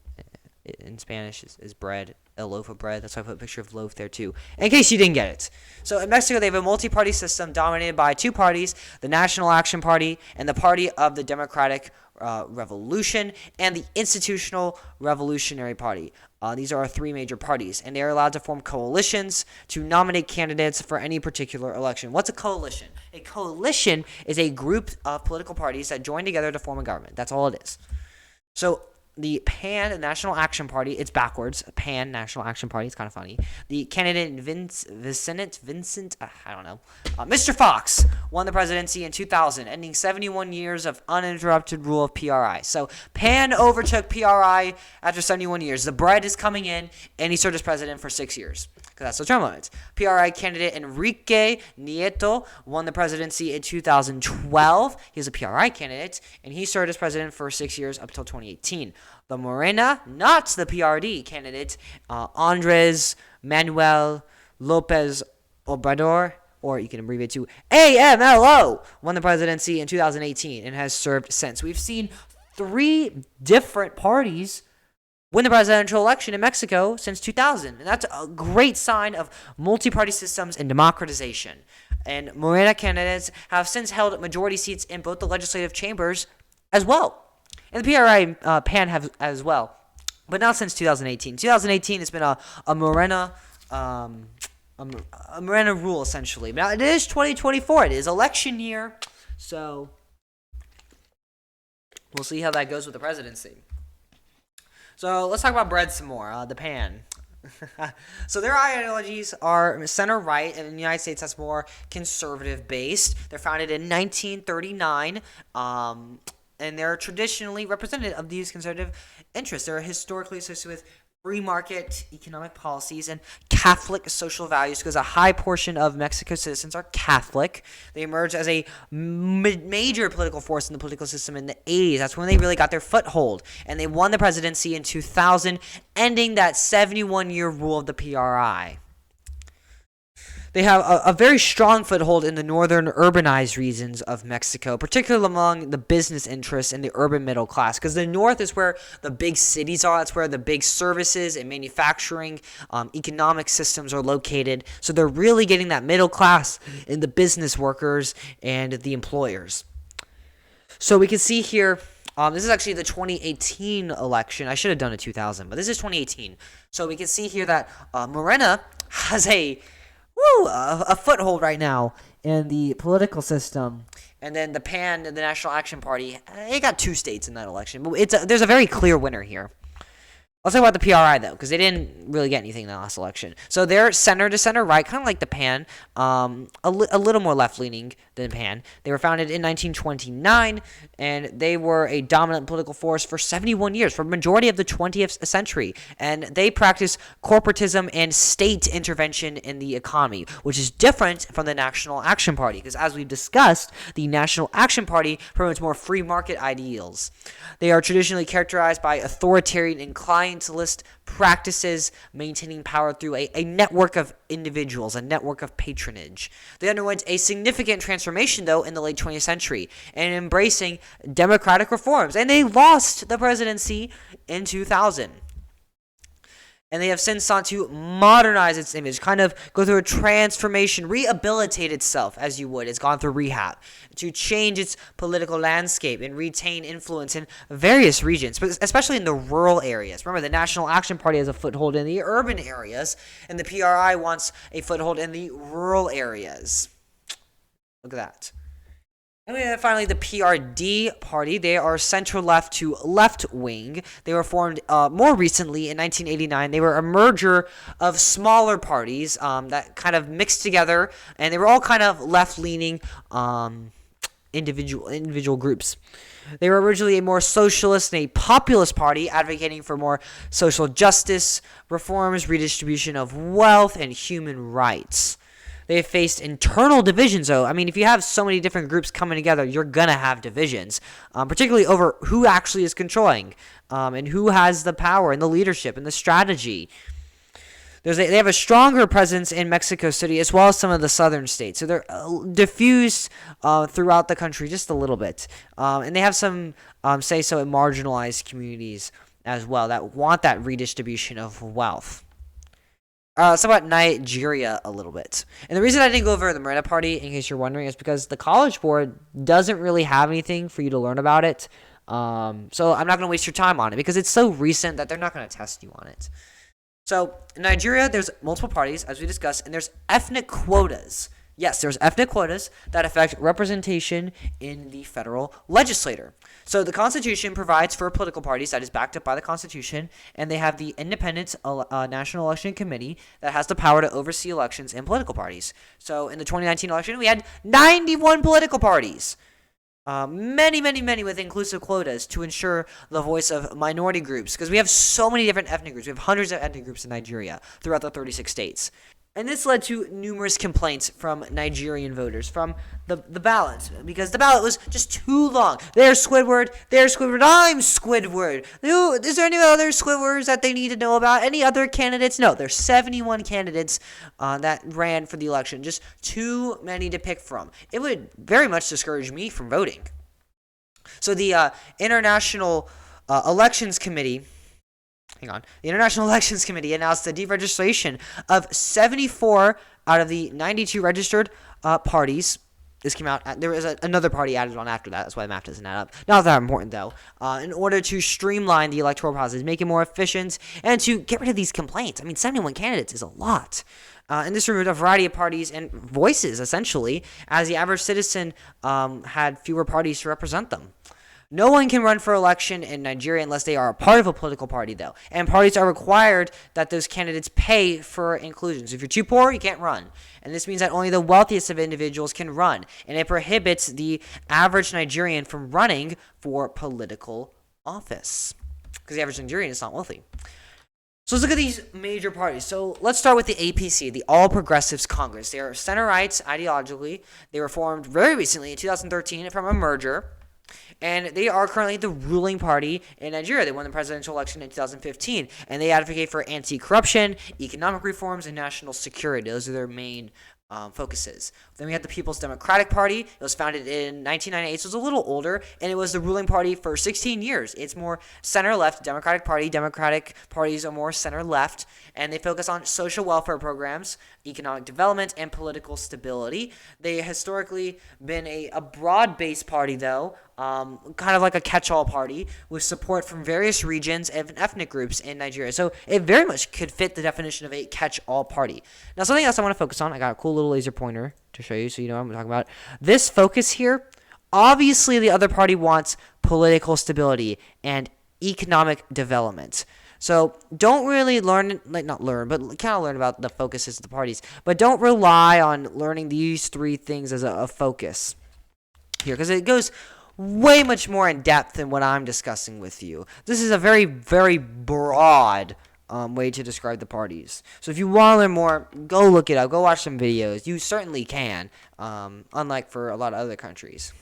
in Spanish is bread. A loaf of bread. That's why I put a picture of loaf there too, in case you didn't get it. So in Mexico, they have a multi-party system dominated by two parties, the National Action Party and the Party of the Democratic Revolution and the Institutional Revolutionary Party. These are our three major parties, and they are allowed to form coalitions to nominate candidates for any particular election. What's a coalition? A coalition is a group of political parties that join together to form a government. That's all it is. So the PAN, National Action Party, it's backwards. PAN, National Action Party, it's kind of funny. The candidate Vincent, I don't know, Mr. Fox won the presidency in 2000, ending 71 years of uninterrupted rule of PRI. So PAN overtook PRI after 71 years. The bread is coming in, and he served as president for 6 years, because that's the term limits. PRI candidate Enrique Nieto won the presidency in 2012. He was a PRI candidate, and he served as president for 6 years up until 2018. The Morena, not the PRD candidate, Andres Manuel Lopez Obrador, or you can abbreviate to AMLO, won the presidency in 2018 and has served since. We've seen three different parties win the presidential election in Mexico since 2000. And that's a great sign of multi-party systems and democratization. And Morena candidates have since held majority seats in both the legislative chambers as well. And the PRI PAN have as well. But not since 2018. 2018 has been a Morena a Morena rule, essentially. Now, it is 2024. It is election year. So we'll see how that goes with the presidency. So let's talk about bread some more. The PAN. So their ideologies are center-right, and in the United States that's more conservative-based. They're founded in 1939, and they're traditionally representative of these conservative interests. They're historically associated with free market economic policies and Catholic social values, because a high portion of Mexico's citizens are Catholic. They emerged as a major political force in the political system in the 80s. That's when they really got their foothold, and they won the presidency in 2000, ending that 71-year rule of the PRI. They have a very strong foothold in the northern urbanized regions of Mexico, particularly among the business interests and the urban middle class, because the north is where the big cities are. That's where the big services and manufacturing economic systems are located. So they're really getting that middle class in the business workers and the employers. So we can see here, this is actually the 2018 election. I should have done it 2000, but this is 2018. So we can see here that Morena has a foothold right now in the political system. And then the PAN, the National Action Party, it got 2 states in that election. But there's a very clear winner here. Let's talk about the PRI, though, because they didn't really get anything in the last election. So they're center to center right, kind of like the PAN, a little more left-leaning than PAN. They were founded in 1929, and they were a dominant political force for 71 years, for the majority of the 20th century. And they practice corporatism and state intervention in the economy, which is different from the National Action Party, because as we've discussed, the National Action Party promotes more free market ideals. They are traditionally characterized by authoritarian and clientelist practices, maintaining power through a network of individuals, a network of patronage. They underwent a significant transformation, though, in the late 20th century, and embracing democratic reforms, and they lost the presidency in 2000. And they have since sought to modernize its image, kind of go through a transformation, rehabilitate itself, as you would. It's gone through rehab to change its political landscape and retain influence in various regions, but especially in the rural areas. Remember, the National Action Party has a foothold in the urban areas, and the PRI wants a foothold in the rural areas. Look at that. And we have finally the PRD party. They are center-left to left-wing. They were formed more recently in 1989. They were a merger of smaller parties that kind of mixed together, and they were all kind of left-leaning individual groups. They were originally a more socialist and a populist party, advocating for more social justice, reforms, redistribution of wealth, and human rights. They have faced internal divisions, though. I mean, if you have so many different groups coming together, you're going to have divisions, particularly over who actually is controlling and who has the power and the leadership and the strategy. They have a stronger presence in Mexico City as well as some of the southern states. So they're diffused throughout the country just a little bit. And they have some say-so in marginalized communities as well that want that redistribution of wealth. Let's talk about Nigeria a little bit. And the reason I didn't go over the Morena Party, in case you're wondering, is because the College Board doesn't really have anything for you to learn about it. So I'm not going to waste your time on it because it's so recent that they're not going to test you on it. So in Nigeria, there's multiple parties, as we discussed, and there's ethnic quotas. Yes, there's ethnic quotas that affect representation in the federal legislature. So the Constitution provides for political parties that is backed up by the Constitution, and they have the Independent National Election Committee that has the power to oversee elections and political parties. So in the 2019 election, we had 91 political parties. Many with inclusive quotas to ensure the voice of minority groups, because we have so many different ethnic groups. We have hundreds of ethnic groups in Nigeria throughout the 36 states. And this led to numerous complaints from Nigerian voters from the ballot, because the ballot was just too long. There's Squidward, I'm Squidward. Is there any other Squidwards that they need to know about? Any other candidates? No, there's 71 candidates that ran for the election. Just too many to pick from. It would very much discourage me from voting. So the International Elections Committee... The International Elections Committee announced the deregistration of 74 out of the 92 registered parties. This came out. There was another party added on after that. That's why the map doesn't add up. Not that important, though. In order to streamline the electoral process, make it more efficient, and to get rid of these complaints. I mean, 71 candidates is a lot. And this removed a variety of parties and voices, essentially, as the average citizen had fewer parties to represent them. No one can run for election in Nigeria unless they are a part of a political party, though. And parties are required that those candidates pay for inclusion. So if you're too poor, you can't run. And this means that only the wealthiest of individuals can run. And it prohibits the average Nigerian from running for political office, because the average Nigerian is not wealthy. So let's look at these major parties. So let's start with the APC, the All Progressives Congress. They are center-right ideologically. They were formed very recently in 2013 from a merger. And they are currently the ruling party in Nigeria. They won the presidential election in 2015. And they advocate for anti-corruption, economic reforms, and national security. Those are their main focuses. Then we have the People's Democratic Party. It was founded in 1998, so it's a little older, and it was the ruling party for 16 years. It's more center-left. Democratic Party. Democratic parties are more center-left, and they focus on social welfare programs, economic development, and political stability. They historically been a broad-based party, though, kind of like a catch-all party with support from various regions and ethnic groups in Nigeria. So it very much could fit the definition of a catch-all party. Now, something else I want to focus on, I got a cool little laser pointer to show you so you know what I'm talking about. This focus here, obviously the other party wants political stability and economic development. So don't really learn, like not learn, but kind of learn about the focuses of the parties. But don't rely on learning these three things as a focus here, because it goes way much more in depth than what I'm discussing with you. This is a very, very broad way to describe the parties. So if you want to learn more, go look it up. Go watch some videos. You certainly can, unlike for a lot of other countries.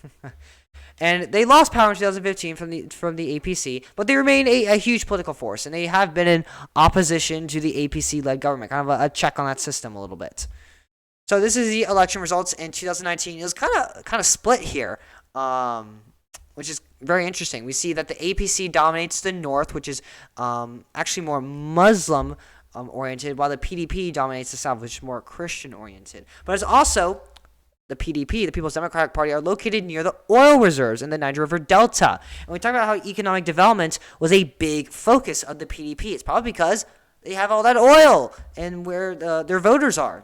And they lost power in 2015 from the APC, but they remain a huge political force, and they have been in opposition to the APC-led government, kind of a check on that system a little bit. So this is the election results in 2019. It was kind of split here, which is very interesting. We see that the APC dominates the north, which is actually more Muslim oriented, while the PDP dominates the south, which is more Christian oriented. But it's also the PDP, the People's Democratic Party, are located near the oil reserves in the Niger River Delta. And we talk about how economic development was a big focus of the PDP. It's probably because they have all that oil and where their voters are.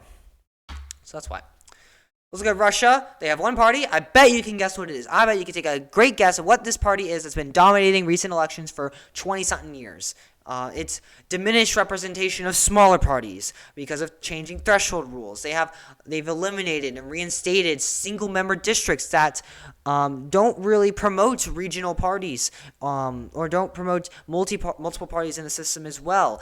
So that's why. Let's look at Russia. They have one party. I bet you can guess what it is. I bet you can take a great guess of what this party is that's been dominating recent elections for 20-something years. It's diminished representation of smaller parties because of changing threshold rules. They've eliminated and reinstated single-member districts that don't really promote regional parties or don't promote multiple parties in the system as well.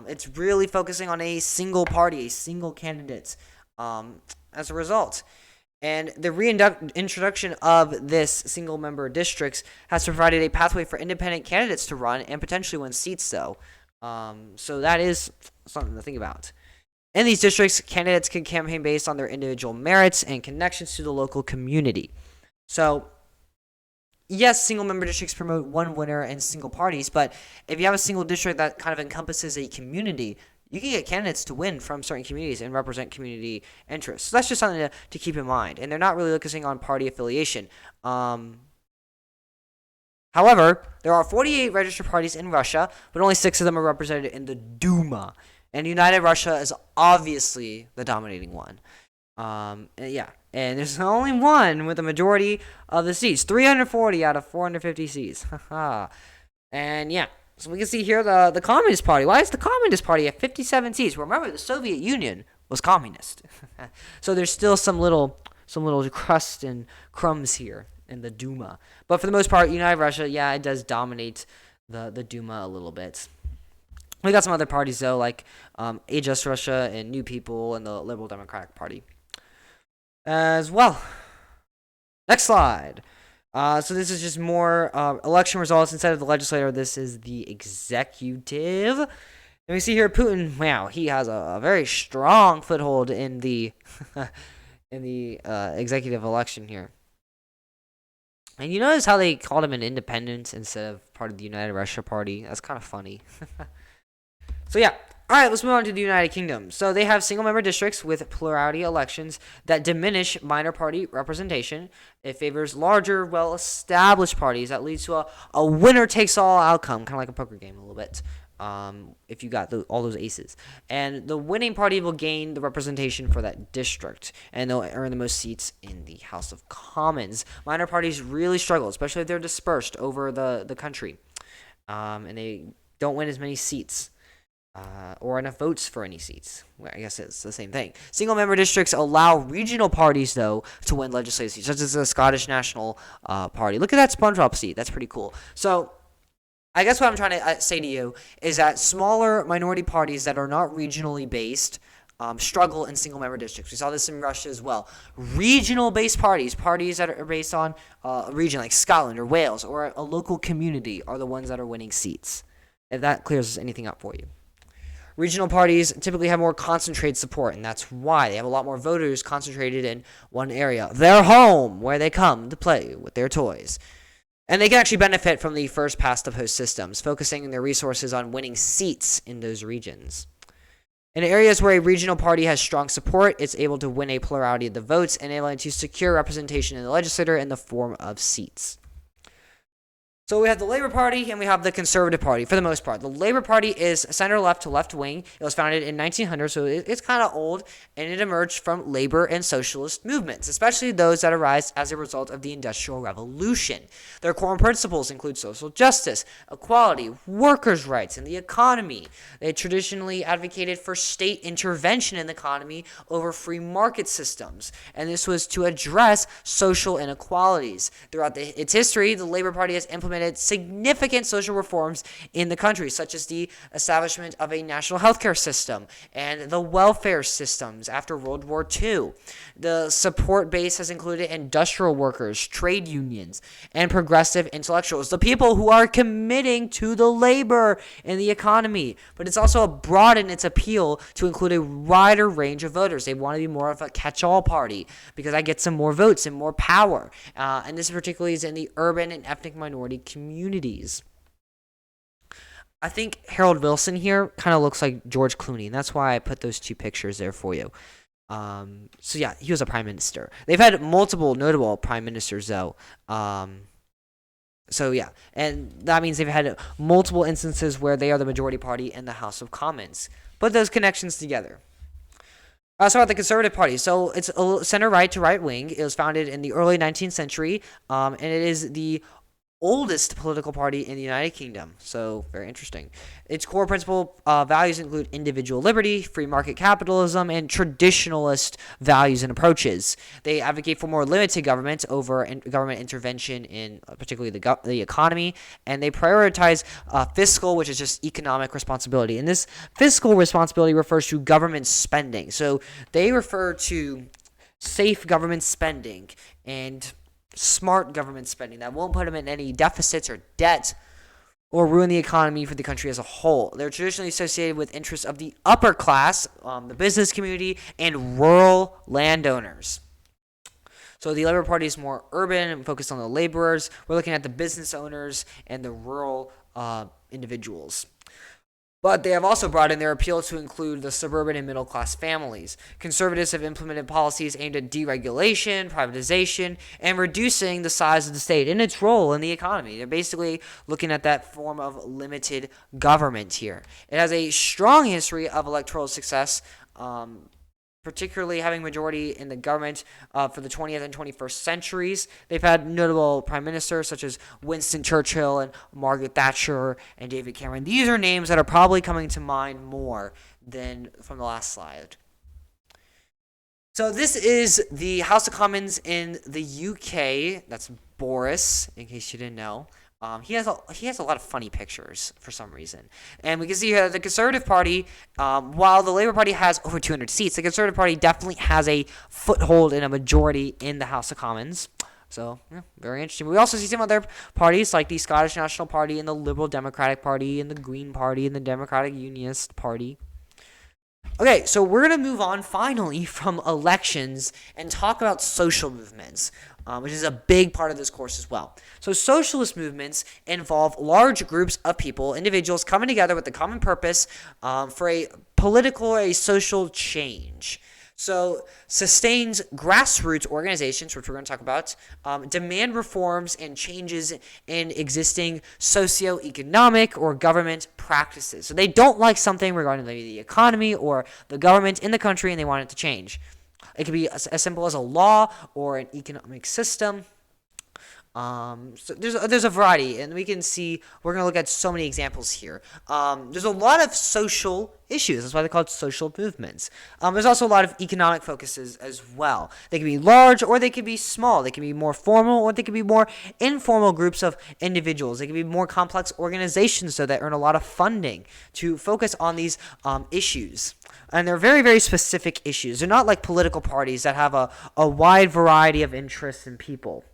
It's really focusing on a single party, a single candidate as a result. And the reintroduction of this single-member districts has provided a pathway for independent candidates to run and potentially win seats, though. So that is something to think about. In these districts, candidates can campaign based on their individual merits and connections to the local community. So, yes, single-member districts promote one winner and single parties, but if you have a single district that kind of encompasses a community, you can get candidates to win from certain communities and represent community interests. So that's just something to keep in mind. And they're not really focusing on party affiliation. However, there are 48 registered parties in Russia, but only 6 of them are represented in the Duma. And United Russia is obviously the dominating one. And there's only one with the majority of the seats. 340 out of 450 seats. And yeah. So we can see here the Communist Party. Why is the Communist Party at 57 seats? Remember, the Soviet Union was communist. So there's still some little crust and crumbs here in the Duma. But for the most part, United Russia, yeah, it does dominate the Duma a little bit. We got some other parties, though, like Just Russia and New People and the Liberal Democratic Party as well. Next slide. So this is just more election results instead of the legislature. This is the executive. And we see here Putin. Wow, he has a very strong foothold in the executive election here. And you notice how they called him an independent instead of part of the United Russia Party? That's kind of funny. So yeah. All right, let's move on to the United Kingdom. So they have single-member districts with plurality elections that diminish minor party representation. It favors larger, well-established parties. That leads to a winner-takes-all outcome, kind of like a poker game a little bit, if you got all those aces. And the winning party will gain the representation for that district, and they'll earn the most seats in the House of Commons. Minor parties really struggle, especially if they're dispersed over the country, and they don't win as many seats. Or enough votes for any seats. Well, I guess it's the same thing. Single-member districts allow regional parties, though, to win legislative seats, such as the Scottish National Party. Look at that SpongeBob seat. That's pretty cool. So, I guess what I'm trying to say to you is that smaller minority parties that are not regionally based struggle in single-member districts. We saw this in Russia as well. Regional-based parties that are based on a region like Scotland or Wales or a local community, are the ones that are winning seats. If that clears anything up for you. Regional parties typically have more concentrated support, and that's why they have a lot more voters concentrated in one area. Their home, where they come to play with their toys. And they can actually benefit from the first past the post systems, focusing their resources on winning seats in those regions. In areas where a regional party has strong support, it's able to win a plurality of the votes, enabling it to secure representation in the legislature in the form of seats. So we have the Labour Party and we have the Conservative Party for the most part. The Labour Party is center-left to left-wing. It was founded in 1900, so it's kind of old, and it emerged from labor and socialist movements, especially those that arise as a result of the Industrial Revolution. Their core principles include social justice, equality, workers' rights, and the economy. They traditionally advocated for state intervention in the economy over free market systems, and this was to address social inequalities. Throughout its history, the Labour Party has implemented significant social reforms in the country, such as the establishment of a national healthcare system and the welfare systems after World War II. The support base has included industrial workers, trade unions, and progressive intellectuals, the people who are committing to the labor in the economy. But it's also broadened its appeal to include a wider range of voters. They want to be more of a catch-all party because I get some more votes and more power. And this particularly is in the urban and ethnic minority communities. I think Harold Wilson here kind of looks like George Clooney, and that's why I put those two pictures there for you. So yeah, he was a prime minister. They've had multiple notable prime ministers though. So yeah, and that means they've had multiple instances where they are the majority party in the House of Commons. Put those connections together. So about the Conservative Party. So it's center-right to right-wing. It was founded in the early 19th century, and it is the oldest political party in the United Kingdom. So very interesting. Its core principal values include individual liberty, free market capitalism, and traditionalist values and approaches. They advocate for more limited government over government intervention in particularly the economy, and they prioritize fiscal, which is just economic responsibility. And this fiscal responsibility refers to government spending. So they refer to safe government spending and smart government spending that won't put them in any deficits or debt or ruin the economy for the country as a whole. They're traditionally associated with interests of the upper class, the business community, and rural landowners. So the Labour Party is more urban and focused on the laborers. We're looking at the business owners and the rural individuals. But they have also broadened their appeal to include the suburban and middle-class families. Conservatives have implemented policies aimed at deregulation, privatization, and reducing the size of the state and its role in the economy. They're basically looking at that form of limited government here. It has a strong history of electoral success, particularly having majority in the government for the 20th and 21st centuries. They've had notable prime ministers such as Winston Churchill and Margaret Thatcher and David Cameron. These are names that are probably coming to mind more than from the last slide. So this is the House of Commons in the UK. That's Boris, in case you didn't know. He has a lot of funny pictures for some reason. And we can see here the Conservative Party, while the Labour Party has over 200 seats, the Conservative Party definitely has a foothold and a majority in the House of Commons. So, yeah, very interesting. We also see some other parties like the Scottish National Party and the Liberal Democratic Party and the Green Party and the Democratic Unionist Party. Okay, so we're going to move on finally from elections and talk about social movements, which is a big part of this course as well. So socialist movements involve large groups of people, individuals coming together with a common purpose for a political or a social change. So sustained grassroots organizations, which we're going to talk about, demand reforms and changes in existing socioeconomic or government practices. So they don't like something regarding the economy or the government in the country and they want it to change. It could be as simple as a law or an economic system. So there's a variety, and we can see we're going to look at so many examples here. There's a lot of social issues. That's why they're called social movements. There's also a lot of economic focuses as well. They can be large or they can be small. They can be more formal or they can be more informal groups of individuals. They can be more complex organizations so that earn a lot of funding to focus on these issues. And they're very, very specific issues. They're not like political parties that have a wide variety of interests and people.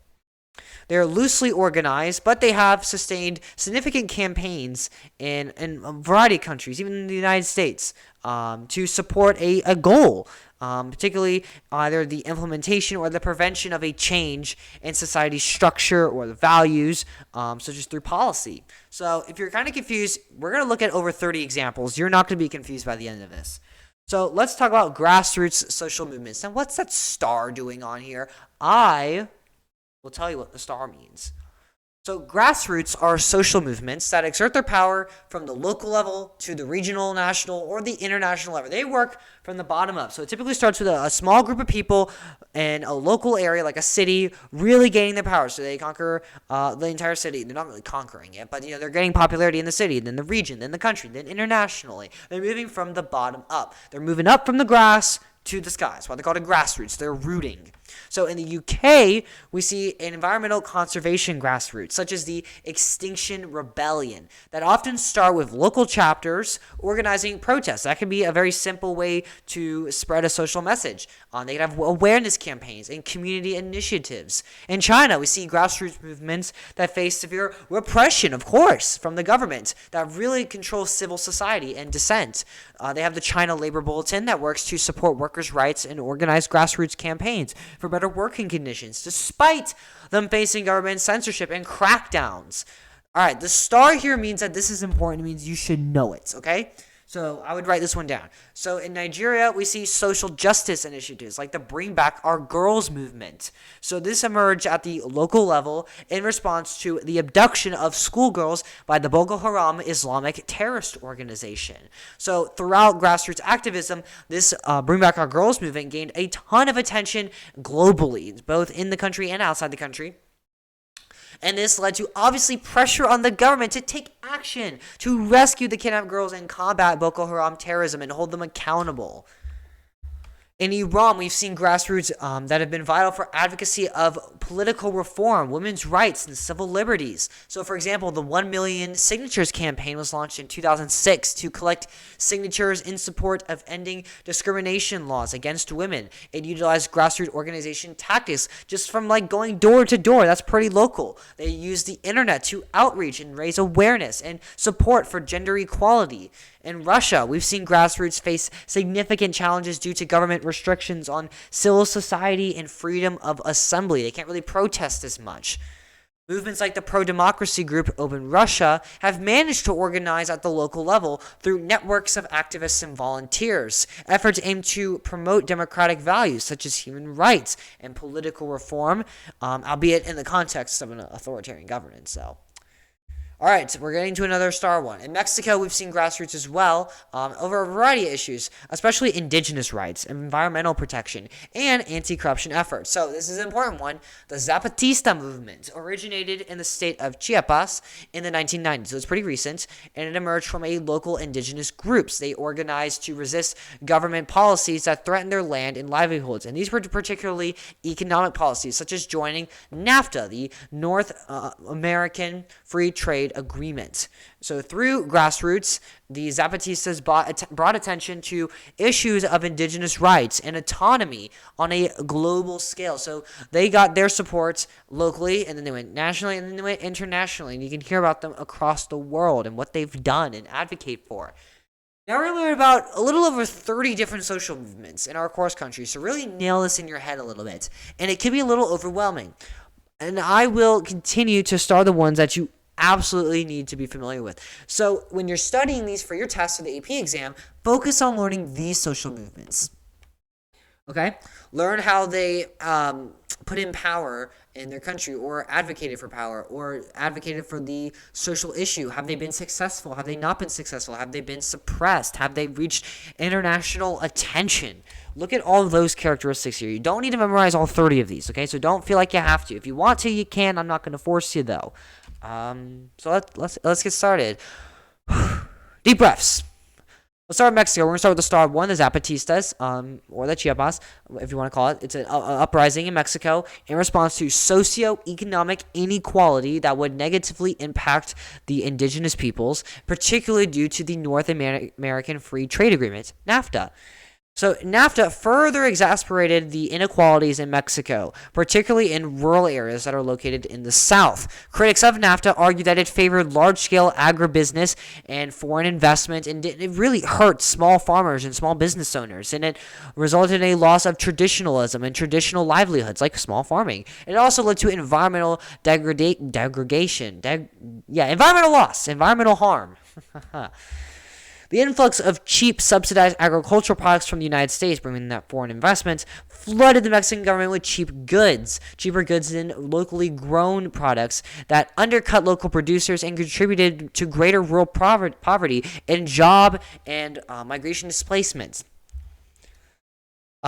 They're loosely organized, but they have sustained significant campaigns in a variety of countries, even in the United States, to support a goal, particularly either the implementation or the prevention of a change in society's structure or the values, such as through policy. So if you're kind of confused, we're going to look at over 30 examples. You're not going to be confused by the end of this. So let's talk about grassroots social movements. Now, what's that star doing on here? I will tell you what the star means. So grassroots are social movements that exert their power from the local level to the regional, national, or the international level. They work from the bottom up. So it typically starts with a small group of people in a local area, like a city, really gaining their power. So they conquer the entire city. They're not really conquering it, but they're gaining popularity in the city, then the region, then the country, then internationally. They're moving from the bottom up. They're moving up from the grass to the sky. That's why they call it grassroots. They're rooting. So in the UK, we see an environmental conservation grassroots, such as the Extinction Rebellion, that often start with local chapters organizing protests. That can be a very simple way to spread a social message. They can have awareness campaigns and community initiatives. In China, we see grassroots movements that face severe repression, of course, from the government that really controls civil society and dissent. They have the China Labor Bulletin that works to support workers' rights and organize grassroots campaigns for better working conditions, despite them facing government censorship and crackdowns. All right, the star here means that this is important. It means you should know it, okay? So I would write this one down. So in Nigeria, we see social justice initiatives like the Bring Back Our Girls movement. So this emerged at the local level in response to the abduction of schoolgirls by the Boko Haram Islamic terrorist organization. So throughout grassroots activism, this Bring Back Our Girls movement gained a ton of attention globally, both in the country and outside the country. And this led to obviously pressure on the government to take action to rescue the kidnapped girls and combat Boko Haram terrorism and hold them accountable. In Iran, we've seen grassroots that have been vital for advocacy of political reform, women's rights, and civil liberties. So, for example, the 1 million signatures campaign was launched in 2006 to collect signatures in support of ending discrimination laws against women. It utilized grassroots organization tactics just from going door to door. That's pretty local. They used the internet to outreach and raise awareness and support for gender equality. In Russia, we've seen grassroots face significant challenges due to government restrictions on civil society and freedom of assembly. They can't really protest as much. Movements like the pro-democracy group Open Russia have managed to organize at the local level through networks of activists and volunteers. Efforts aim to promote democratic values such as human rights and political reform, albeit in the context of an authoritarian governance. All right, so we're getting to another star one. In Mexico, we've seen grassroots as well over a variety of issues, especially indigenous rights, environmental protection, and anti-corruption efforts. So this is an important one. The Zapatista movement originated in the state of Chiapas in the 1990s. So it's pretty recent, and it emerged from a local indigenous groups. They organized to resist government policies that threatened their land and livelihoods. And these were particularly economic policies, such as joining NAFTA, the North American Free Trade Agreement. So through grassroots, the Zapatistas brought attention to issues of indigenous rights and autonomy on a global scale. So they got their support locally, and then they went nationally, and then they went internationally. And you can hear about them across the world and what they've done and advocate for. Now we're going to learn about a little over 30 different social movements in our course country. So really nail this in your head a little bit. And it can be a little overwhelming. And I will continue to star the ones that you absolutely need to be familiar with. So when you're studying these for your test or the AP exam, focus on learning these social movements. Okay? Learn how they put in power in their country, or advocated for power, or advocated for the social issue. Have they been successful? Have they not been successful? Have they been suppressed? Have they reached international attention? Look at all of those characteristics here. You don't need to memorize all 30 of these, okay? So don't feel like you have to. If you want to, you can. I'm not going to force you, though. So let's get started. Deep breaths. Let's start with Mexico. We're going to start with the star one, the Zapatistas, or the Chiapas, if you want to call it. It's an uprising in Mexico in response to socioeconomic inequality that would negatively impact the indigenous peoples, particularly due to the North American Free Trade Agreement, NAFTA. So NAFTA further exacerbated the inequalities in Mexico, particularly in rural areas that are located in the south. Critics of NAFTA argue that it favored large-scale agribusiness and foreign investment, and it really hurt small farmers and small business owners, and it resulted in a loss of traditionalism and traditional livelihoods like small farming. It also led to environmental environmental loss, environmental harm. The influx of cheap, subsidized agricultural products from the United States, bringing that foreign investments, flooded the Mexican government with cheaper goods than locally grown products that undercut local producers and contributed to greater rural poverty and job and migration displacements.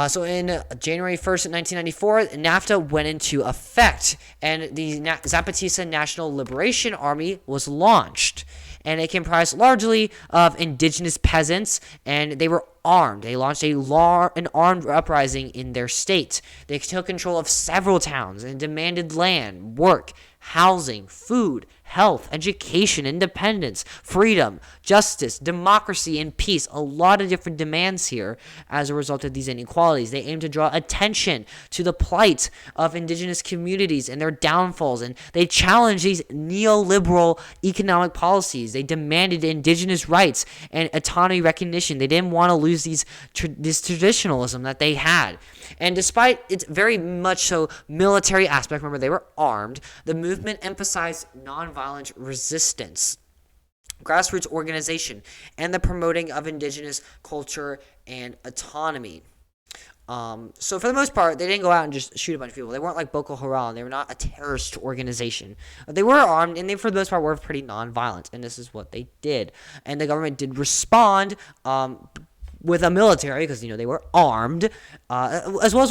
So in January 1st, 1994, NAFTA went into effect, and the Zapatista National Liberation Army was launched. And it comprised largely of indigenous peasants, and they were armed. They launched an armed uprising in their state. They took control of several towns and demanded land, work, housing, food, health, education, independence, freedom, justice, democracy, and peace. A lot of different demands here as a result of these inequalities. They aim to draw attention to the plight of indigenous communities and their downfalls, and they challenge these neoliberal economic policies. They demanded indigenous rights and autonomy recognition. They didn't want to lose this traditionalism that they had. And despite its very much so military aspect, remember they were armed, the movement emphasized nonviolent resistance, grassroots organization, and the promoting of indigenous culture and autonomy. So for the most part, they didn't go out and just shoot a bunch of people. They weren't like Boko Haram. They were not a terrorist organization. They were armed, and they, for the most part, were pretty nonviolent, and this is what they did. And the government did respond with a military, because they were armed, as well as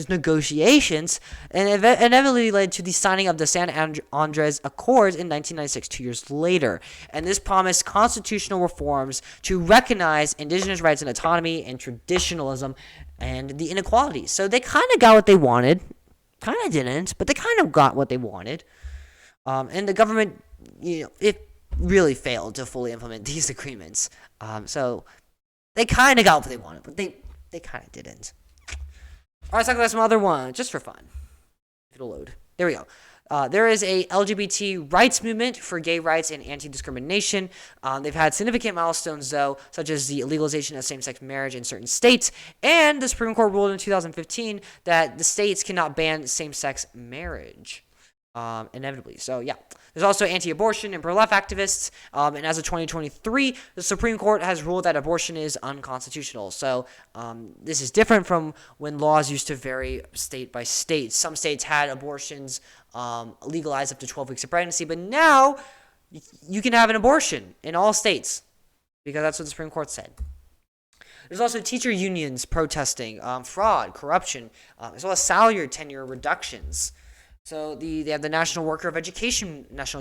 negotiations, and inevitably led to the signing of the San Andres Accords in 1996, 2 years later. And this promised constitutional reforms to recognize indigenous rights and autonomy and traditionalism and the inequalities. So they kind of got what they wanted, kind of didn't, but they kind of got what they wanted. And the government, it really failed to fully implement these agreements. So they kind of got what they wanted, but they kind of didn't. All right, let's talk about some other one, just for fun. It'll load. There we go. There is a LGBT rights movement for gay rights and anti-discrimination. They've had significant milestones, though, such as the legalization of same-sex marriage in certain states, and the Supreme Court ruled in 2015 that the states cannot ban same-sex marriage. Inevitably. So, yeah. There's also anti-abortion and pro-life activists. And as of 2023, the Supreme Court has ruled that abortion is unconstitutional. So, this is different from when laws used to vary state by state. Some states had abortions legalized up to 12 weeks of pregnancy, but now you can have an abortion in all states because that's what the Supreme Court said. There's also teacher unions protesting fraud, corruption, as well as salary or tenure reductions. So they have the National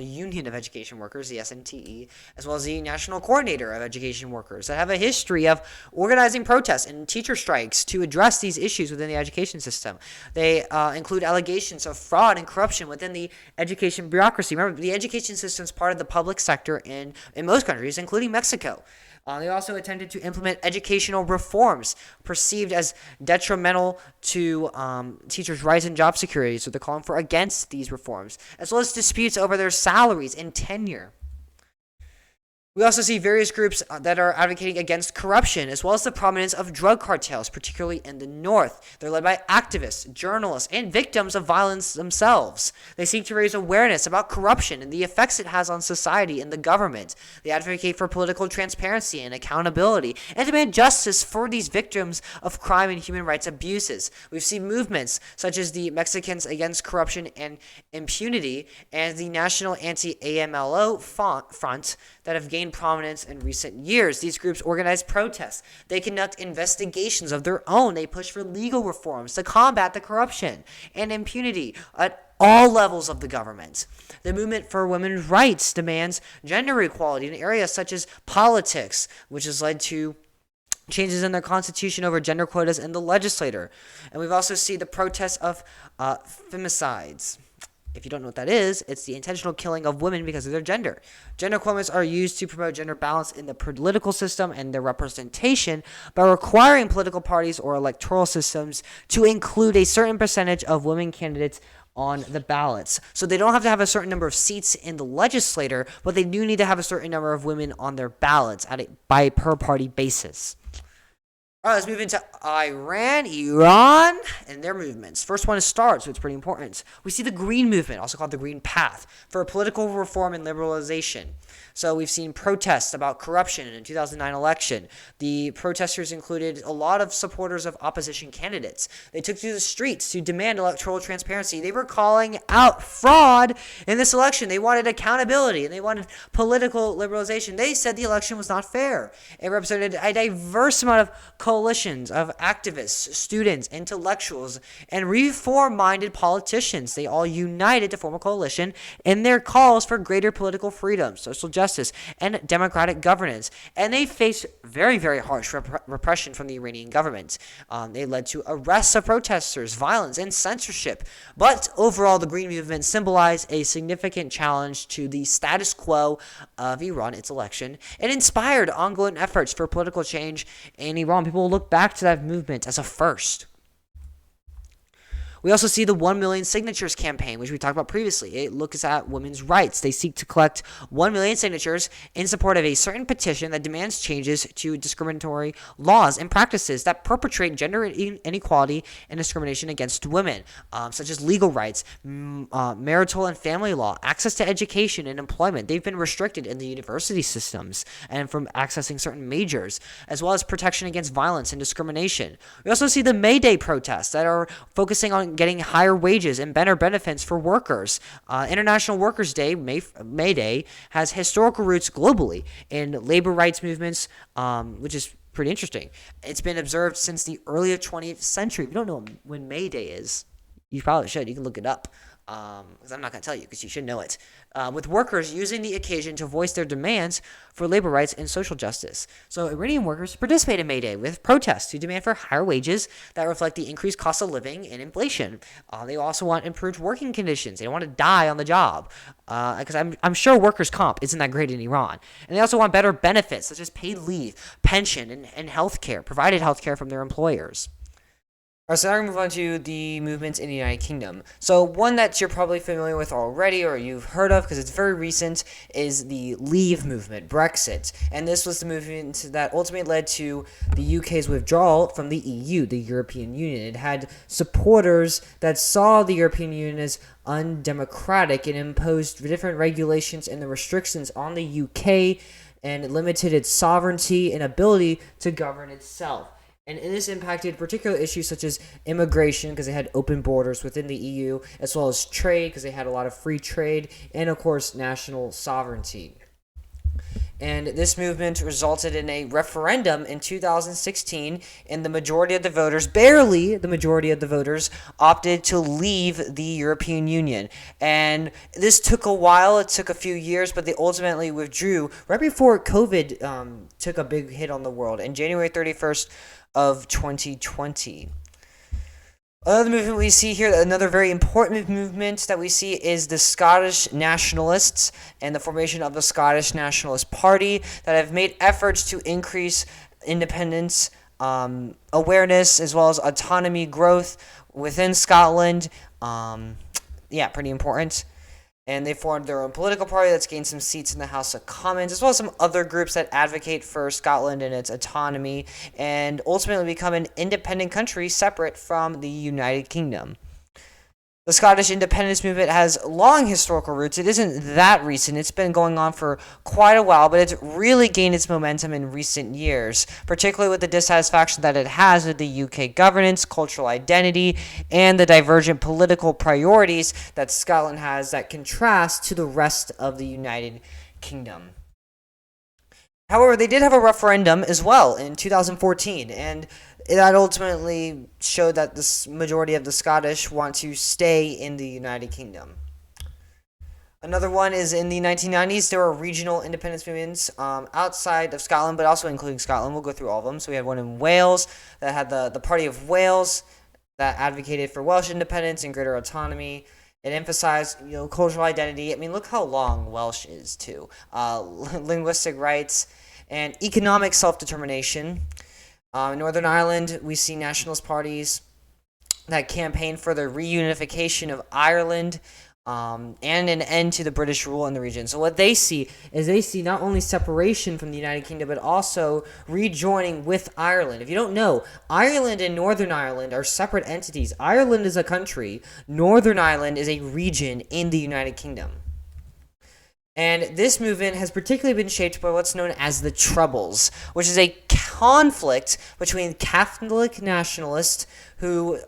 Union of Education Workers, the SNTE, as well as the National Coordinator of Education Workers that have a history of organizing protests and teacher strikes to address these issues within the education system. They include allegations of fraud and corruption within the education bureaucracy. Remember, the education system is part of the public sector in most countries, including Mexico. They also attempted to implement educational reforms perceived as detrimental to teachers' rights and job security, so they're calling for against these reforms, as well as disputes over their salaries and tenure. We also see various groups that are advocating against corruption, as well as the prominence of drug cartels, particularly in the North. They're led by activists, journalists, and victims of violence themselves. They seek to raise awareness about corruption and the effects it has on society and the government. They advocate for political transparency and accountability, and demand justice for these victims of crime and human rights abuses. We've seen movements such as the Mexicans Against Corruption and Impunity and the National Anti-AMLO Front that have gained prominence in recent years. These groups organize protests. They conduct investigations of their own. They push for legal reforms to combat the corruption and impunity at all levels of the government. The movement for women's rights demands gender equality in areas such as politics, which has led to changes in their constitution over gender quotas in the legislature. And we've also seen the protests of femicides. If you don't know what that is, it's the intentional killing of women because of their gender. Gender quotas are used to promote gender balance in the political system and their representation by requiring political parties or electoral systems to include a certain percentage of women candidates on the ballots. So they don't have to have a certain number of seats in the legislature, but they do need to have a certain number of women on their ballots by per party basis. All right, let's move into Iran, and their movements. First one is START, so it's pretty important. We see the Green Movement, also called the Green Path, for political reform and liberalization. So we've seen protests about corruption in the 2009 election. The protesters included a lot of supporters of opposition candidates. They took to the streets to demand electoral transparency. They were calling out fraud in this election. They wanted accountability, and they wanted political liberalization. They said the election was not fair. It represented a diverse amount of coalitions of activists, students, intellectuals, and reform-minded politicians. They all united to form a coalition in their calls for greater political freedom, social justice, and democratic governance. And they faced very, very harsh repression from the Iranian government. They led to arrests of protesters, violence, and censorship. But overall, the Green Movement symbolized a significant challenge to the status quo of Iran, its election. It inspired ongoing efforts for political change in Iran. People will look back to that movement as a first. We also see the 1 million signatures campaign, which we talked about previously. It looks at women's rights. They seek to collect 1 million signatures in support of a certain petition that demands changes to discriminatory laws and practices that perpetrate gender inequality and discrimination against women, such as legal rights, marital and family law, access to education and employment. They've been restricted in the university systems and from accessing certain majors, as well as protection against violence and discrimination. We also see the May Day protests that are focusing on getting higher wages and better benefits for workers. International Workers' Day, May Day, has historical roots globally in labor rights movements, which is pretty interesting. It's been observed since the early 20th century. If you don't know when May Day is, you probably should. You can look it up. Because I'm not going to tell you, because you should know it, with workers using the occasion to voice their demands for labor rights and social justice. So Iranian workers participate in May Day with protests to demand for higher wages that reflect the increased cost of living and inflation. They also want improved working conditions. They don't want to die on the job, because I'm sure workers' comp isn't that great in Iran. And they also want better benefits, such as paid leave, pension, and health care, provided health care from their employers. All right, so now we're going to move on to the movements in the United Kingdom. So one that you're probably familiar with already or you've heard of because it's very recent is the Leave movement, Brexit. And this was the movement that ultimately led to the UK's withdrawal from the EU, the European Union. It had supporters that saw the European Union as undemocratic and imposed different regulations and the restrictions on the UK, and it limited its sovereignty and ability to govern itself. And this impacted particular issues such as immigration, because they had open borders within the EU, as well as trade, because they had a lot of free trade, and of course, national sovereignty. And this movement resulted in a referendum in 2016, and the majority of the voters, barely the majority of the voters, opted to leave the European Union. And this took a while, it took a few years, but they ultimately withdrew right before COVID took a big hit on the world, in January 31st of 2020. Another movement we see here, another very important movement that we see is the Scottish Nationalists and the formation of the Scottish Nationalist Party that have made efforts to increase independence, awareness, as well as autonomy growth within Scotland. Pretty important. And they formed their own political party that's gained some seats in the House of Commons, as well as some other groups that advocate for Scotland and its autonomy, and ultimately become an independent country separate from the United Kingdom. The Scottish independence movement has long historical roots. It isn't that recent. It's been going on for quite a while, but it's really gained its momentum in recent years, particularly with the dissatisfaction that it has with the UK governance, cultural identity, and the divergent political priorities that Scotland has that contrast to the rest of the United Kingdom. However, they did have a referendum as well in 2014, and that ultimately showed that the majority of the Scottish want to stay in the United Kingdom. Another one is in the 1990s. There were regional independence movements outside of Scotland, but also including Scotland. We'll go through all of them. So we had one in Wales that had the Party of Wales that advocated for Welsh independence and greater autonomy. It emphasized, cultural identity. I mean, look how long Welsh is, too. Linguistic rights and economic self-determination. In Northern Ireland, we see nationalist parties that campaign for the reunification of Ireland, and an end to the British rule in the region. So what they see is not only separation from the United Kingdom, but also rejoining with Ireland. If you don't know, Ireland and Northern Ireland are separate entities. Ireland is a country. Northern Ireland is a region in the United Kingdom. And this movement has particularly been shaped by what's known as the Troubles, which is a conflict between Catholic nationalists who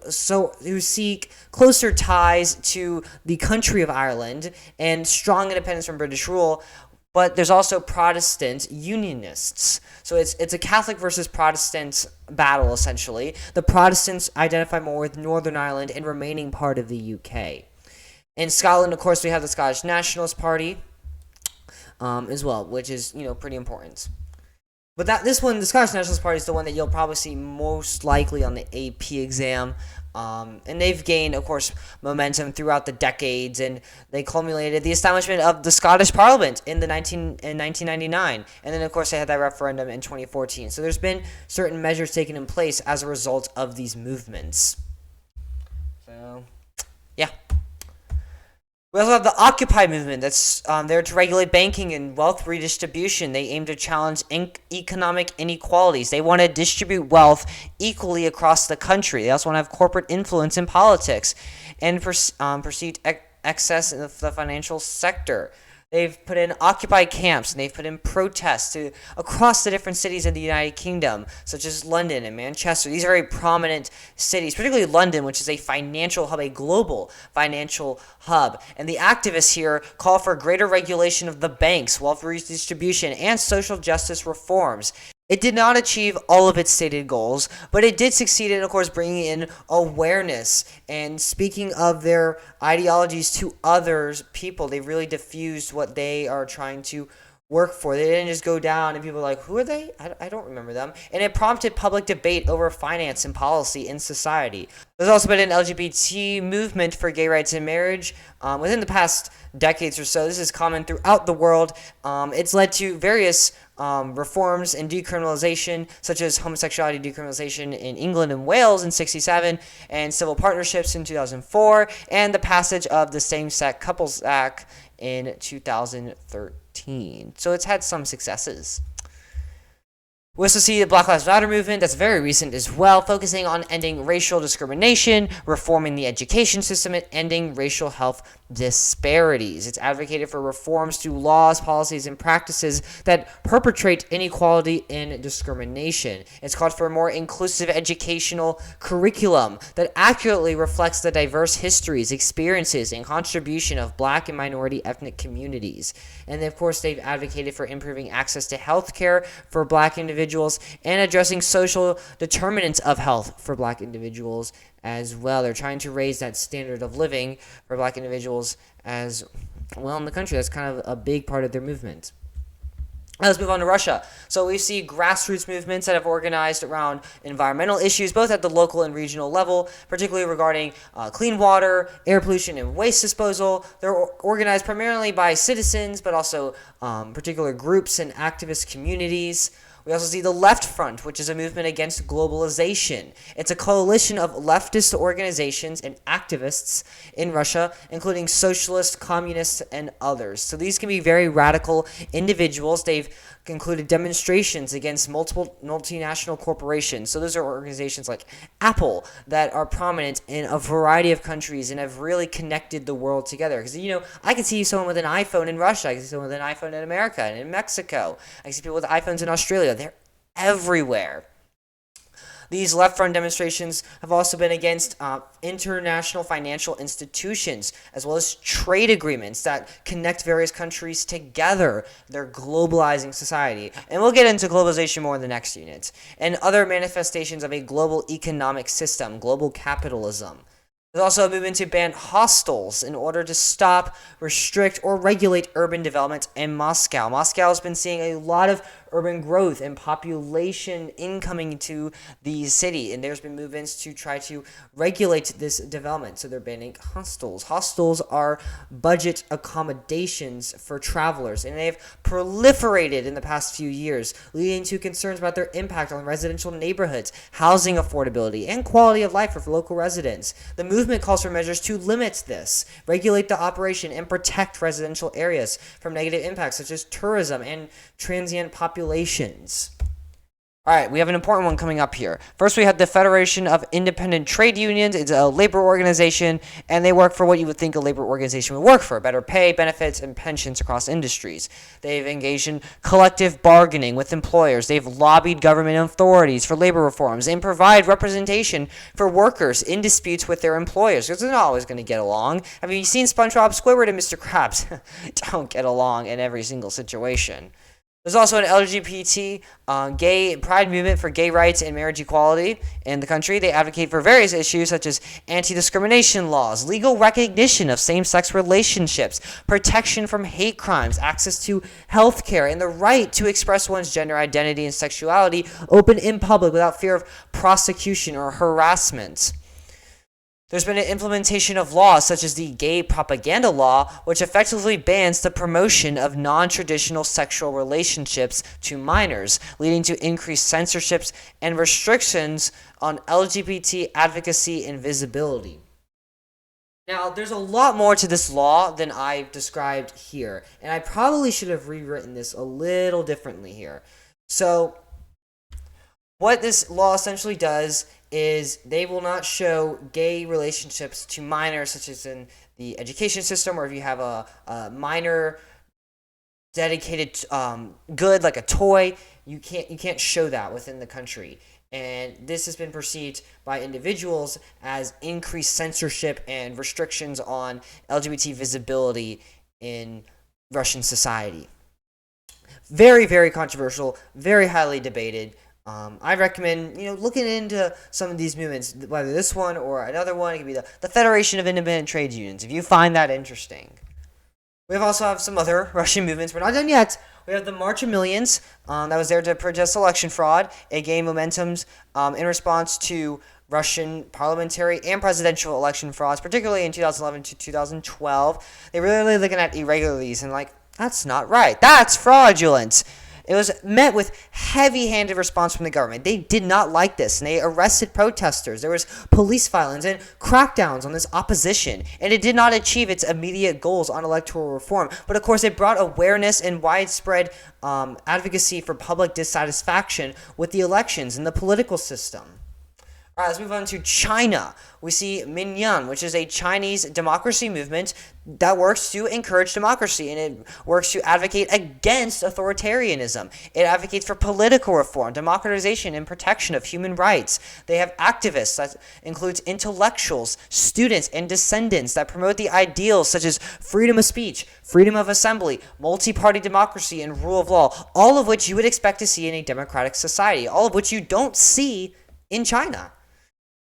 seek closer ties to the country of Ireland and strong independence from British rule, but there's also Protestant unionists. So it's a Catholic versus Protestant battle, essentially. The Protestants identify more with Northern Ireland and remaining part of the UK. In Scotland, of course, we have the Scottish Nationalist Party, as well, which is, pretty important. But the Scottish Nationalist Party is the one that you'll probably see most likely on the AP exam. And they've gained, of course, momentum throughout the decades, and they culminated the establishment of the Scottish Parliament in 1999. And then, of course, they had that referendum in 2014. So there's been certain measures taken in place as a result of these movements. So, yeah. We also have the Occupy movement that's there to regulate banking and wealth redistribution. They aim to challenge economic inequalities. They want to distribute wealth equally across the country. They also want to have corporate influence in politics and perceived excess in the financial sector. They've put in Occupy camps, and they've put in protests across the different cities of the United Kingdom, such as London and Manchester. These are very prominent cities, particularly London, which is a financial hub, a global financial hub. And the activists here call for greater regulation of the banks, wealth redistribution, and social justice reforms. It did not achieve all of its stated goals, but it did succeed in, of course, bringing in awareness and speaking of their ideologies to others people. They really diffused what they are trying to work for. They didn't just go down and people were like, who are they? I don't remember them. And it prompted public debate over finance and policy in society. There's also been an LGBT movement for gay rights and marriage within the past decades or so. This is common throughout the world. It's led to various reforms and decriminalization, such as homosexuality decriminalization in England and Wales in 1967, and civil partnerships in 2004, and the passage of the Same-Sex Couples Act in 2013. So it's had some successes. We also see the Black Lives Matter movement that's very recent as well, focusing on ending racial discrimination, reforming the education system, and ending racial health disparities. It's advocated for reforms to laws, policies, and practices that perpetrate inequality and discrimination. It's called for a more inclusive educational curriculum that accurately reflects the diverse histories, experiences, and contribution of Black and minority ethnic communities. And of course, they've advocated for improving access to health care for Black individuals and addressing social determinants of health for Black individuals as well. They're trying to raise that standard of living for Black individuals as well in the country. That's kind of a big part of their movement. Now let's move on to Russia. So we see grassroots movements that have organized around environmental issues, both at the local and regional level, particularly regarding clean water, air pollution, and waste disposal. They're organized primarily by citizens, but also particular groups and activist communities. We also see the Left Front, which is a movement against globalization. It's a coalition of leftist organizations and activists in Russia, including socialists, communists, and others. So these can be very radical individuals. They've concluded demonstrations against multiple multinational corporations. So those are organizations like Apple that are prominent in a variety of countries and have really connected the world together. Because, I can see someone with an iPhone in Russia. I can see someone with an iPhone in America and in Mexico. I can see people with iPhones in Australia. They're everywhere. These left-front demonstrations have also been against international financial institutions, as well as trade agreements that connect various countries together. They're globalizing society. And we'll get into globalization more in the next unit. And other manifestations of a global economic system, global capitalism. There's also a movement to ban hostels in order to stop, restrict, or regulate urban development in Moscow. Moscow has been seeing a lot of urban growth and population incoming to the city. And there's been movements to try to regulate this development. So they're banning hostels. Hostels are budget accommodations for travelers, and they've proliferated in the past few years, leading to concerns about their impact on residential neighborhoods, housing affordability, and quality of life for local residents. The movement calls for measures to limit this, regulate the operation, and protect residential areas from negative impacts such as tourism and transient populations. All right, we have an important one coming up here. First, we have the Federation of Independent Trade Unions. It's a labor organization, and they work for what you would think a labor organization would work for: better pay, benefits, and pensions across industries. They've engaged in collective bargaining with employers. They've lobbied government authorities for labor reforms and provide representation for workers in disputes with their employers, because they're not always going to get along. Have you seen SpongeBob, Squidward, and Mr. Krabs? Don't get along in every single situation. There's also an LGBT gay pride movement for gay rights and marriage equality in the country. They advocate for various issues such as anti-discrimination laws, legal recognition of same-sex relationships, protection from hate crimes, access to health care, and the right to express one's gender identity and sexuality open in public without fear of prosecution or harassment. There's been an implementation of laws such as the gay propaganda law, which effectively bans the promotion of non-traditional sexual relationships to minors, leading to increased censorships and restrictions on LGBT advocacy and visibility. Now, there's a lot more to this law than I've described here, and I probably should have rewritten this a little differently here. So, what this law essentially does is they will not show gay relationships to minors, such as in the education system, or if you have a minor dedicated good like a toy, you can't show that within the country. And this has been perceived by individuals as increased censorship and restrictions on LGBT visibility in Russian society. Very, very controversial, very highly debated. I recommend, looking into some of these movements, whether this one or another one. It could be the Federation of Independent Trade Unions, if you find that interesting. We also have some other Russian movements. We're not done yet. We have the March of Millions that was there to protest election fraud. It gained momentum in response to Russian parliamentary and presidential election frauds, particularly in 2011 to 2012. They were really looking at irregularities and that's not right. That's fraudulent. It was met with heavy-handed response from the government. They did not like this, and they arrested protesters. There was police violence and crackdowns on this opposition, and it did not achieve its immediate goals on electoral reform. But, of course, it brought awareness and widespread advocacy for public dissatisfaction with the elections and the political system. All right, let's move on to China. We see Minyan, which is a Chinese democracy movement that works to encourage democracy, and it works to advocate against authoritarianism. It advocates for political reform, democratization, and protection of human rights. They have activists that includes intellectuals, students, and descendants that promote the ideals such as freedom of speech, freedom of assembly, multi-party democracy, and rule of law, all of which you would expect to see in a democratic society, all of which you don't see in China.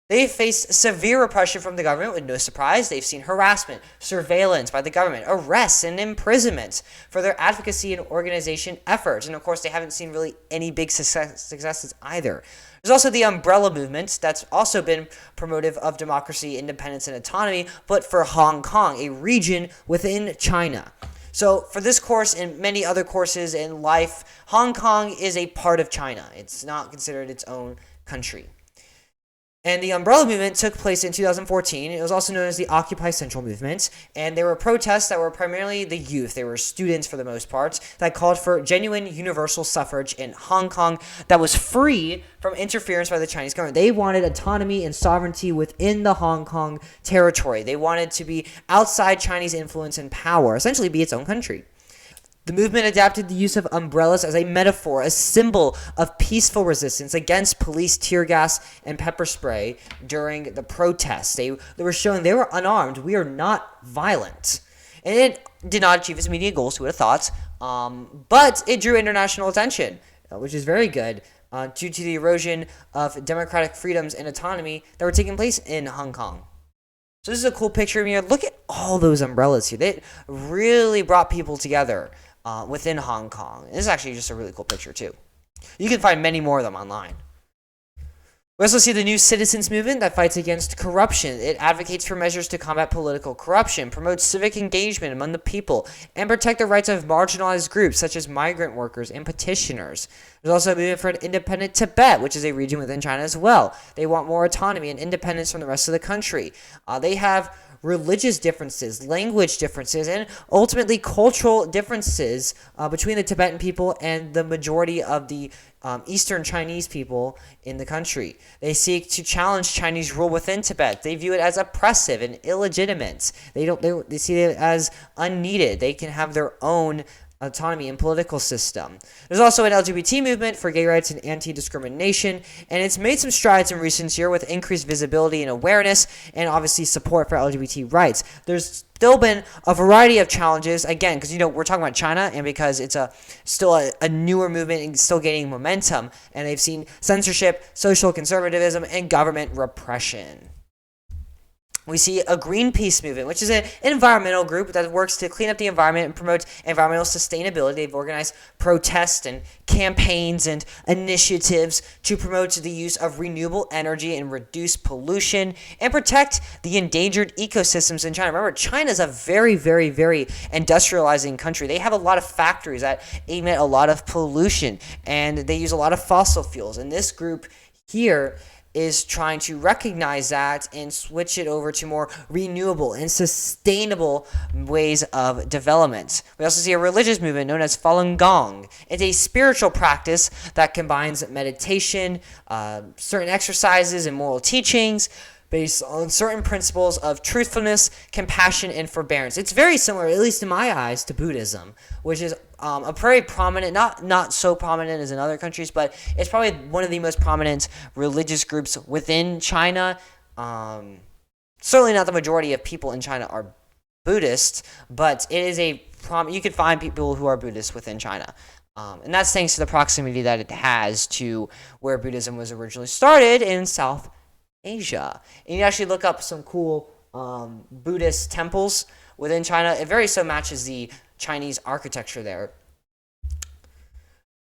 They faced severe repression from the government with no surprise. They've seen harassment, surveillance by the government, arrests, and imprisonment for their advocacy and organization efforts. And of course, they haven't seen really any big successes either. There's also the umbrella movement that's also been promotive of democracy, independence, and autonomy, but for Hong Kong, a region within China. So for this course and many other courses in life, Hong Kong is a part of China. It's not considered its own country. And the umbrella movement took place in 2014. It was also known as the Occupy Central movement. And there were protests that were primarily the youth. They were students for the most part that called for genuine universal suffrage in Hong Kong that was free from interference by the Chinese government. They wanted autonomy and sovereignty within the Hong Kong territory. They wanted to be outside Chinese influence and power, essentially be its own country. The movement adapted the use of umbrellas as a metaphor, a symbol of peaceful resistance against police tear gas and pepper spray during the protests. They were showing they were unarmed. We are not violent. And it did not achieve its immediate goals, who would have thought, but it drew international attention, which is very good, due to the erosion of democratic freedoms and autonomy that were taking place in Hong Kong. So this is a cool picture of me. Look at all those umbrellas here. They really brought people together. within Hong Kong. This is actually just a really cool picture too. You can find many more of them online. We also see the new citizens movement that fights against corruption. It advocates for measures to combat political corruption, promotes civic engagement among the people, and protect the rights of marginalized groups such as migrant workers and petitioners. There's also a movement for an independent Tibet, which is a region within China as well. They want more autonomy and independence from the rest of the country. They have religious differences, language differences, and ultimately cultural differences between the Tibetan people and the majority of the Eastern Chinese people in the country. They seek to challenge Chinese rule within Tibet. They view it as oppressive and illegitimate. They see it as unneeded. They can have their own autonomy and political system. There's also an LGBT movement for gay rights and anti-discrimination, and it's made some strides in recent years with increased visibility and awareness, and obviously support for LGBT rights. There's still been a variety of challenges, again, because we're talking about China, and because it's still a newer movement and still gaining momentum, and they've seen censorship, social conservatism, and government repression. We see a Greenpeace movement, which is an environmental group that works to clean up the environment and promote environmental sustainability. They've organized protests and campaigns and initiatives to promote the use of renewable energy and reduce pollution and protect the endangered ecosystems in China. Remember, China is a very, very, very industrializing country. They have a lot of factories that emit a lot of pollution, and they use a lot of fossil fuels. And this group here is trying to recognize that and switch it over to more renewable and sustainable ways of development. We also see a religious movement known as Falun Gong. It's a spiritual practice that combines meditation, certain exercises, and moral teachings based on certain principles of truthfulness, compassion, and forbearance. It's very similar, at least in my eyes, to Buddhism, which is a very prominent, not so prominent as in other countries, but it's probably one of the most prominent religious groups within China. Certainly not the majority of people in China are Buddhist, but it is you can find people who are Buddhist within China. And that's thanks to the proximity that it has to where Buddhism was originally started in South Asia. And you actually look up some cool Buddhist temples within China. It very so matches the Chinese architecture there.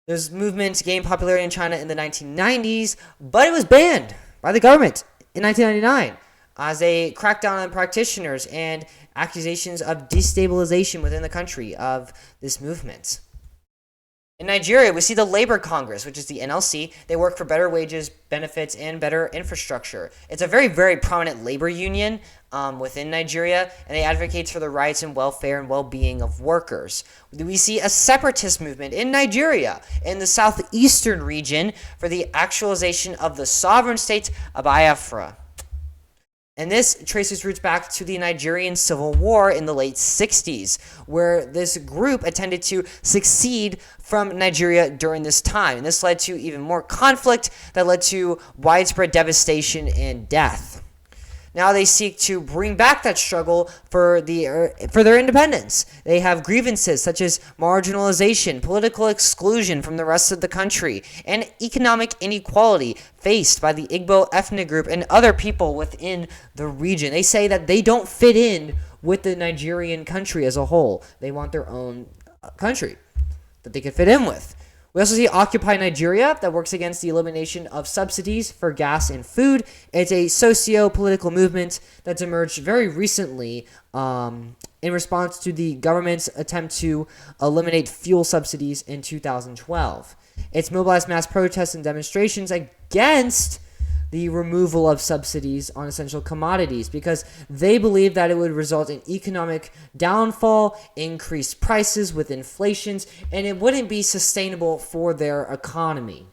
This movement gained popularity in China in the 1990s, but it was banned by the government in 1999 as they cracked down on practitioners and accusations of destabilization within the country of this movement. In Nigeria, we see the Labor Congress, which is the NLC. They work for better wages, benefits, and better infrastructure. It's a very, very prominent labor union within Nigeria, and they advocate for the rights and welfare and well-being of workers. We see a separatist movement in Nigeria, in the southeastern region, for the actualization of the sovereign state of Biafra. And this traces roots back to the Nigerian Civil War in the late 60s, where this group attempted to secede from Nigeria during this time. And this led to even more conflict that led to widespread devastation and death. Now they seek to bring back that struggle for their independence. They have grievances such as marginalization, political exclusion from the rest of the country, and economic inequality faced by the Igbo ethnic group and other people within the region. They say that they don't fit in with the Nigerian country as a whole. They want their own country that they could fit in with. We also see Occupy Nigeria that works against the elimination of subsidies for gas and food. It's a socio-political movement that's emerged very recently in response to the government's attempt to eliminate fuel subsidies in 2012. It's mobilized mass protests and demonstrations against the removal of subsidies on essential commodities because they believe that it would result in economic downfall, increased prices with inflations, and it wouldn't be sustainable for their economy.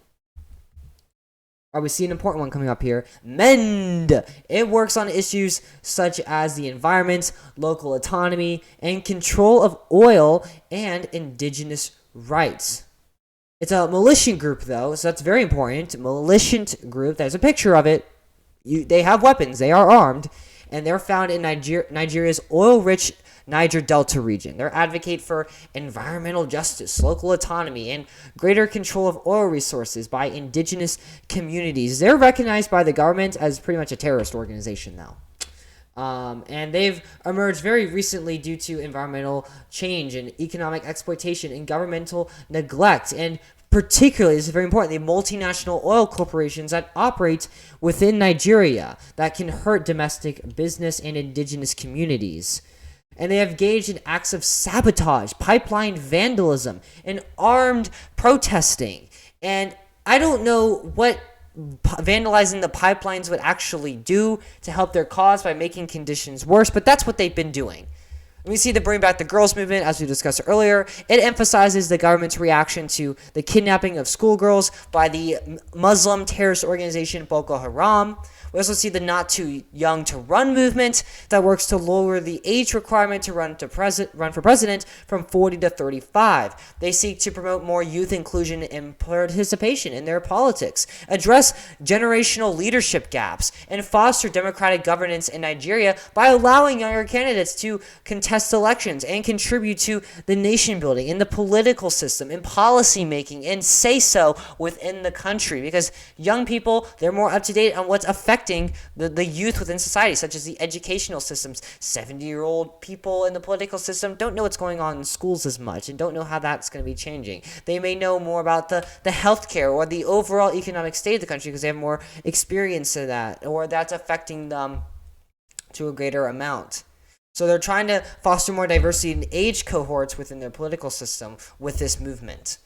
All right, we see an important one coming up here. MEND. It works on issues such as the environment, local autonomy, and control of oil and indigenous rights. It's a militant group, though, so that's very important. Militant group. There's a picture of it. They have weapons. They are armed. And they're found in Nigeria's oil-rich Niger Delta region. They advocate for environmental justice, local autonomy, and greater control of oil resources by indigenous communities. They're recognized by the government as pretty much a terrorist organization now. And they've emerged very recently due to environmental change and economic exploitation and governmental neglect. And particularly, this is very important, the multinational oil corporations that operate within Nigeria that can hurt domestic business and indigenous communities. And they have engaged in acts of sabotage, pipeline vandalism, and armed protesting. And I don't know what vandalizing the pipelines would actually do to help their cause by making conditions worse, but that's what they've been doing. We see the Bring Back the Girls movement, as we discussed earlier. It emphasizes the government's reaction to the kidnapping of schoolgirls by the Muslim terrorist organization Boko Haram. We also see the Not Too Young to Run movement that works to lower the age requirement to run for president from 40 to 35. They seek to promote more youth inclusion and participation in their politics, address generational leadership gaps, and foster democratic governance in Nigeria by allowing younger candidates to contest elections and contribute to the nation building in the political system, in policy making, and say so within the country. Because young people, they're more up to date on what's affecting the youth within society, such as the educational systems. 70-year-old people in the political system don't know what's going on in schools as much and don't know how that's going to be changing. They may know more about the healthcare or the overall economic state of the country because they have more experience in that, or that's affecting them to a greater amount. So they're trying to foster more diversity in age cohorts within their political system with this movement.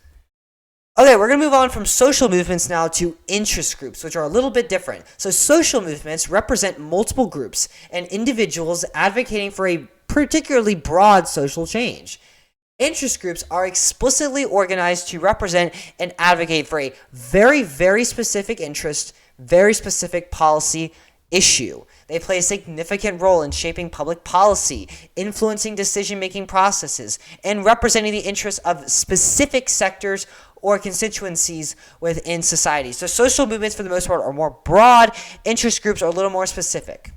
Okay, we're going to move on from social movements now to interest groups, which are a little bit different. So social movements represent multiple groups and individuals advocating for a particularly broad social change. Interest groups are explicitly organized to represent and advocate for a very, very specific interest, very specific policy issue. They play a significant role in shaping public policy, influencing decision-making processes, and representing the interests of specific sectors or constituencies within society. So social movements, for the most part, are more broad. Interest groups are a little more specific.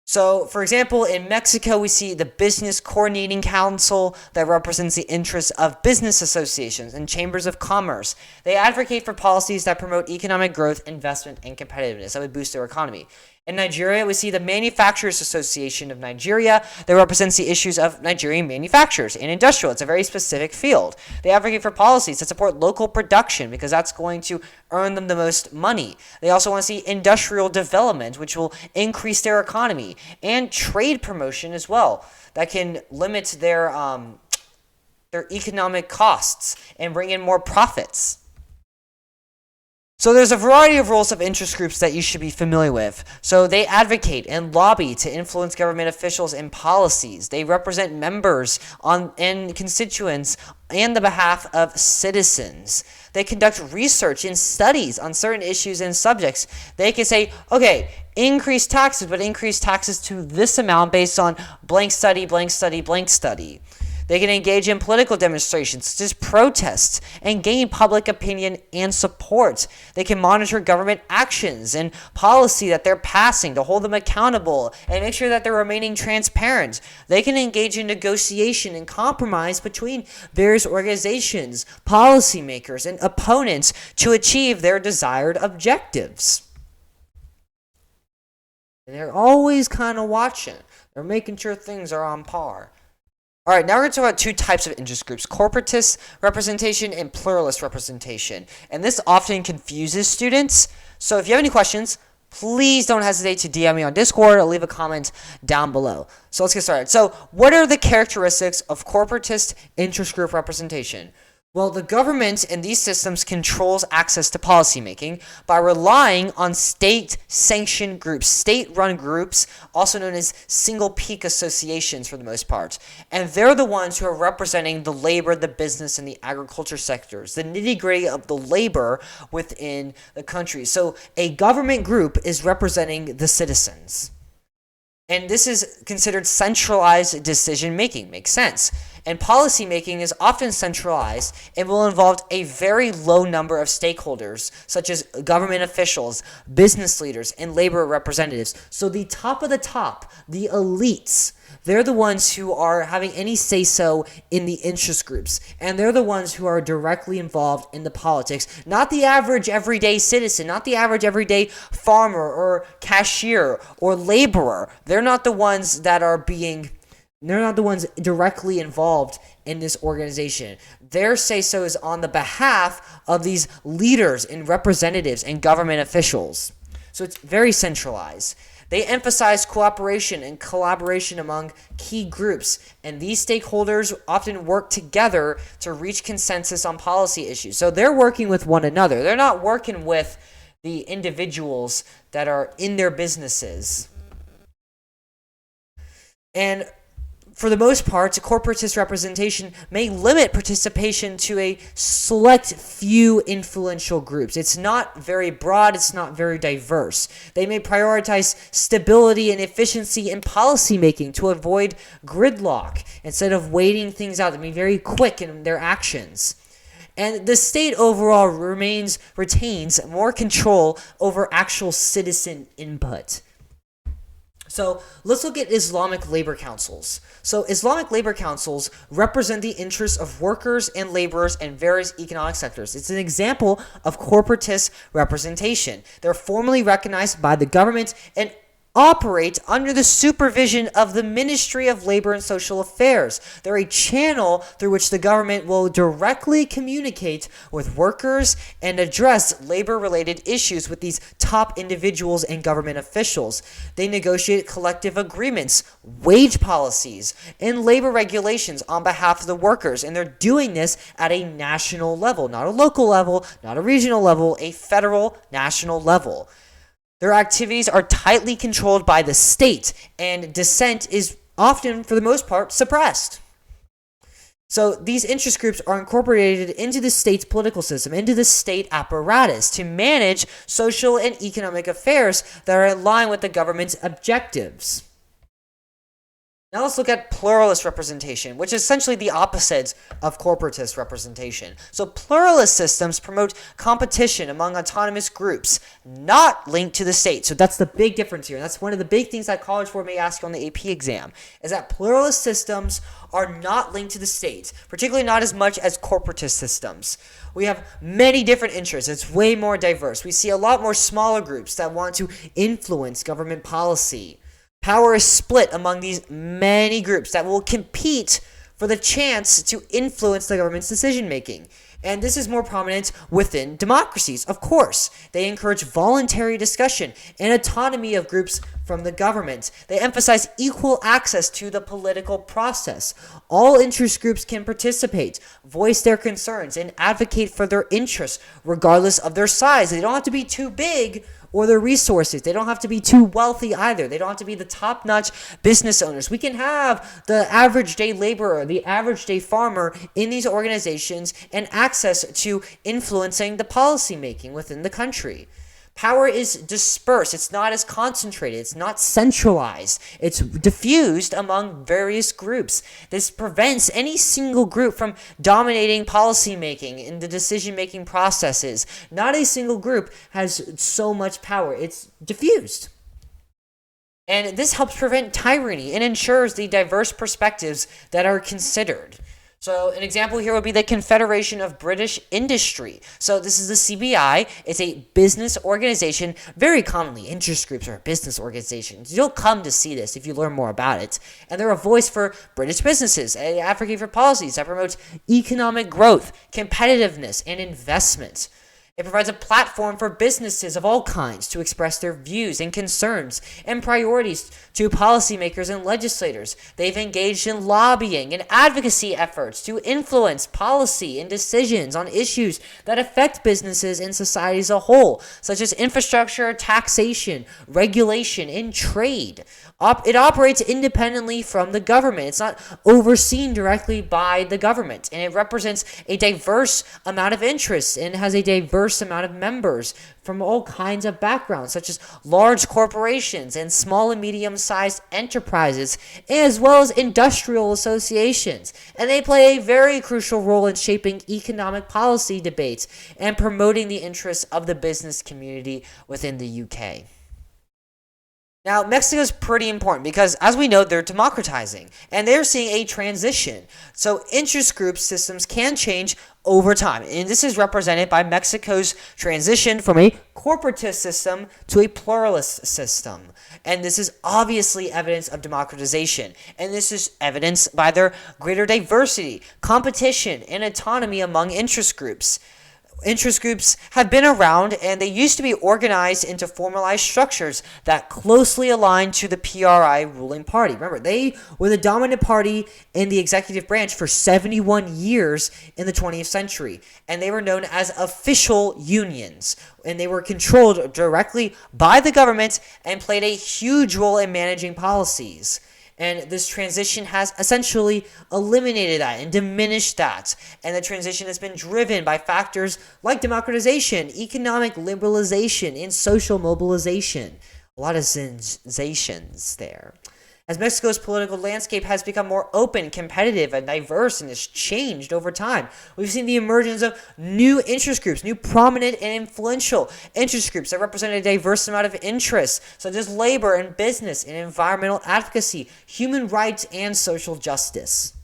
So, for example, in Mexico, we see the Business Coordinating Council that represents the interests of business associations and chambers of commerce. They advocate for policies that promote economic growth, investment, and competitiveness that would boost their economy. In Nigeria, we see the Manufacturers Association of Nigeria that represents the issues of Nigerian manufacturers and industrial. It's a very specific field. They advocate for policies that support local production because that's going to earn them the most money. They also want to see industrial development, which will increase their economy, and trade promotion as well. That can limit their economic costs and bring in more profits. So there's a variety of roles of interest groups that you should be familiar with. So they advocate and lobby to influence government officials and policies. They represent members and constituents on the behalf of citizens. They conduct research and studies on certain issues and subjects. They can say, okay, increase taxes, but increase taxes to this amount based on blank study, blank study, blank study. They can engage in political demonstrations, such as protests, and gain public opinion and support. They can monitor government actions and policy that they're passing to hold them accountable and make sure that they're remaining transparent. They can engage in negotiation and compromise between various organizations, policymakers, and opponents to achieve their desired objectives. And they're always kind of watching. They're making sure things are on par. All right, now we're going to talk about two types of interest groups, corporatist representation and pluralist representation. And this often confuses students. So if you have any questions, please don't hesitate to DM me on Discord or leave a comment down below. So let's get started. So what are the characteristics of corporatist interest group representation? Well, the government in these systems controls access to policymaking by relying on state-sanctioned groups, state-run groups, also known as single-peak associations for the most part. And they're the ones who are representing the labor, the business, and the agriculture sectors, the nitty-gritty of the labor within the country. So a government group is representing the citizens. And this is considered centralized decision-making. Makes sense. And policy-making is often centralized and will involve a very low number of stakeholders, such as government officials, business leaders, and labor representatives. So the top of the top, the elites, they're the ones who are having any say-so in the interest groups. And they're the ones who are directly involved in the politics, not the average everyday citizen, not the average everyday farmer or cashier or laborer. They're not the ones directly involved in this organization. Their say-so is on the behalf of these leaders and representatives and government officials. So it's very centralized. They emphasize cooperation and collaboration among key groups, and these stakeholders often work together to reach consensus on policy issues. So they're working with one another. They're not working with the individuals that are in their businesses. And for the most part, corporatist representation may limit participation to a select few influential groups. It's not very broad, it's not very diverse. They may prioritize stability and efficiency in policymaking to avoid gridlock instead of waiting things out. They may be very quick in their actions. And the state overall retains more control over actual citizen input. So let's look at Islamic labor councils. So Islamic labor councils represent the interests of workers and laborers in various economic sectors. It's an example of corporatist representation. They're formally recognized by the government and operate under the supervision of the Ministry of Labor and Social Affairs. They're a channel through which the government will directly communicate with workers and address labor-related issues with these top individuals and government officials. They negotiate collective agreements, wage policies, and labor regulations on behalf of the workers, and they're doing this at a national level, not a local level, not a regional level, a federal, national level. Their activities are tightly controlled by the state, and dissent is often, for the most part, suppressed. So these interest groups are incorporated into the state's political system, into the state apparatus, to manage social and economic affairs that are in line with the government's objectives. Now let's look at pluralist representation, which is essentially the opposite of corporatist representation. So pluralist systems promote competition among autonomous groups, not linked to the state. So that's the big difference here. That's one of the big things that College Board may ask you on the AP exam, is that pluralist systems are not linked to the state, particularly not as much as corporatist systems. We have many different interests. It's way more diverse. We see a lot more smaller groups that want to influence government policy. Power is split among these many groups that will compete for the chance to influence the government's decision-making. And this is more prominent within democracies, of course. They encourage voluntary discussion and autonomy of groups from the government. They emphasize equal access to the political process. All interest groups can participate, voice their concerns, and advocate for their interests, regardless of their size. They don't have to be too big or their resources. They don't have to be too wealthy either. They don't have to be the top-notch business owners. We can have the average day laborer, the average day farmer in these organizations and access to influencing the policy making within the country. Power is dispersed. It's not as concentrated. It's not centralized. It's diffused among various groups. This prevents any single group from dominating policymaking in the decision-making processes. Not a single group has so much power. It's diffused. And this helps prevent tyranny and ensures the diverse perspectives that are considered. So an example here would be the Confederation of British Industry. So this is the CBI. It's a business organization. Very commonly, interest groups are business organizations. You'll come to see this if you learn more about it. And they're a voice for British businesses, and advocate for policies that promote economic growth, competitiveness, and investment. It provides a platform for businesses of all kinds to express their views and concerns and priorities to policymakers and legislators. They've engaged in lobbying and advocacy efforts to influence policy and decisions on issues that affect businesses and society as a whole, such as infrastructure, taxation, regulation, and trade. It operates independently from the government. It's not overseen directly by the government, and it represents a diverse amount of interests and has a diverse amount of members from all kinds of backgrounds, such as large corporations and small and medium-sized enterprises, as well as industrial associations. And they play a very crucial role in shaping economic policy debates and promoting the interests of the business community within the UK. Now, Mexico's pretty important because, as we know, they're democratizing and they're seeing a transition. So, interest group systems can change over time. And this is represented by Mexico's transition from a corporatist system to a pluralist system. And this is obviously evidence of democratization. And this is evidenced by their greater diversity, competition, and autonomy among interest groups. Interest groups have been around, and they used to be organized into formalized structures that closely aligned to the PRI ruling party. Remember, they were the dominant party in the executive branch for 71 years in the 20th century, and they were known as official unions, and they were controlled directly by the government and played a huge role in managing policies. And this transition has essentially eliminated that and diminished that. And the transition has been driven by factors like democratization, economic liberalization, and social mobilization. A lot of sensations there. As Mexico's political landscape has become more open, competitive, and diverse, and has changed over time, we've seen the emergence of new interest groups, new prominent and influential interest groups that represent a diverse amount of interests, such as labor and business and environmental advocacy, human rights, and social justice.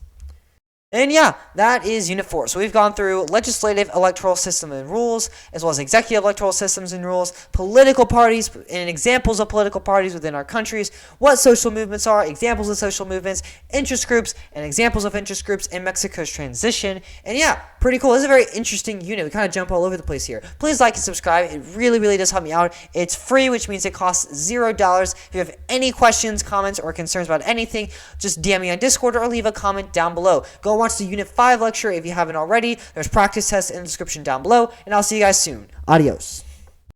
And yeah, that is Unit 4. So we've gone through legislative electoral system and rules, as well as executive electoral systems and rules, political parties and examples of political parties within our countries, what social movements are, examples of social movements, interest groups, and examples of interest groups in Mexico's transition. And yeah, pretty cool. This is a very interesting unit. We kind of jump all over the place here. Please like and subscribe. It really, really does help me out. It's free, which means it costs $0. If you have any questions, comments, or concerns about anything, just DM me on Discord or leave a comment down below. Go watch the Unit 5 lecture if you haven't already. There's practice tests in the description down below, and I'll see you guys soon. Adios.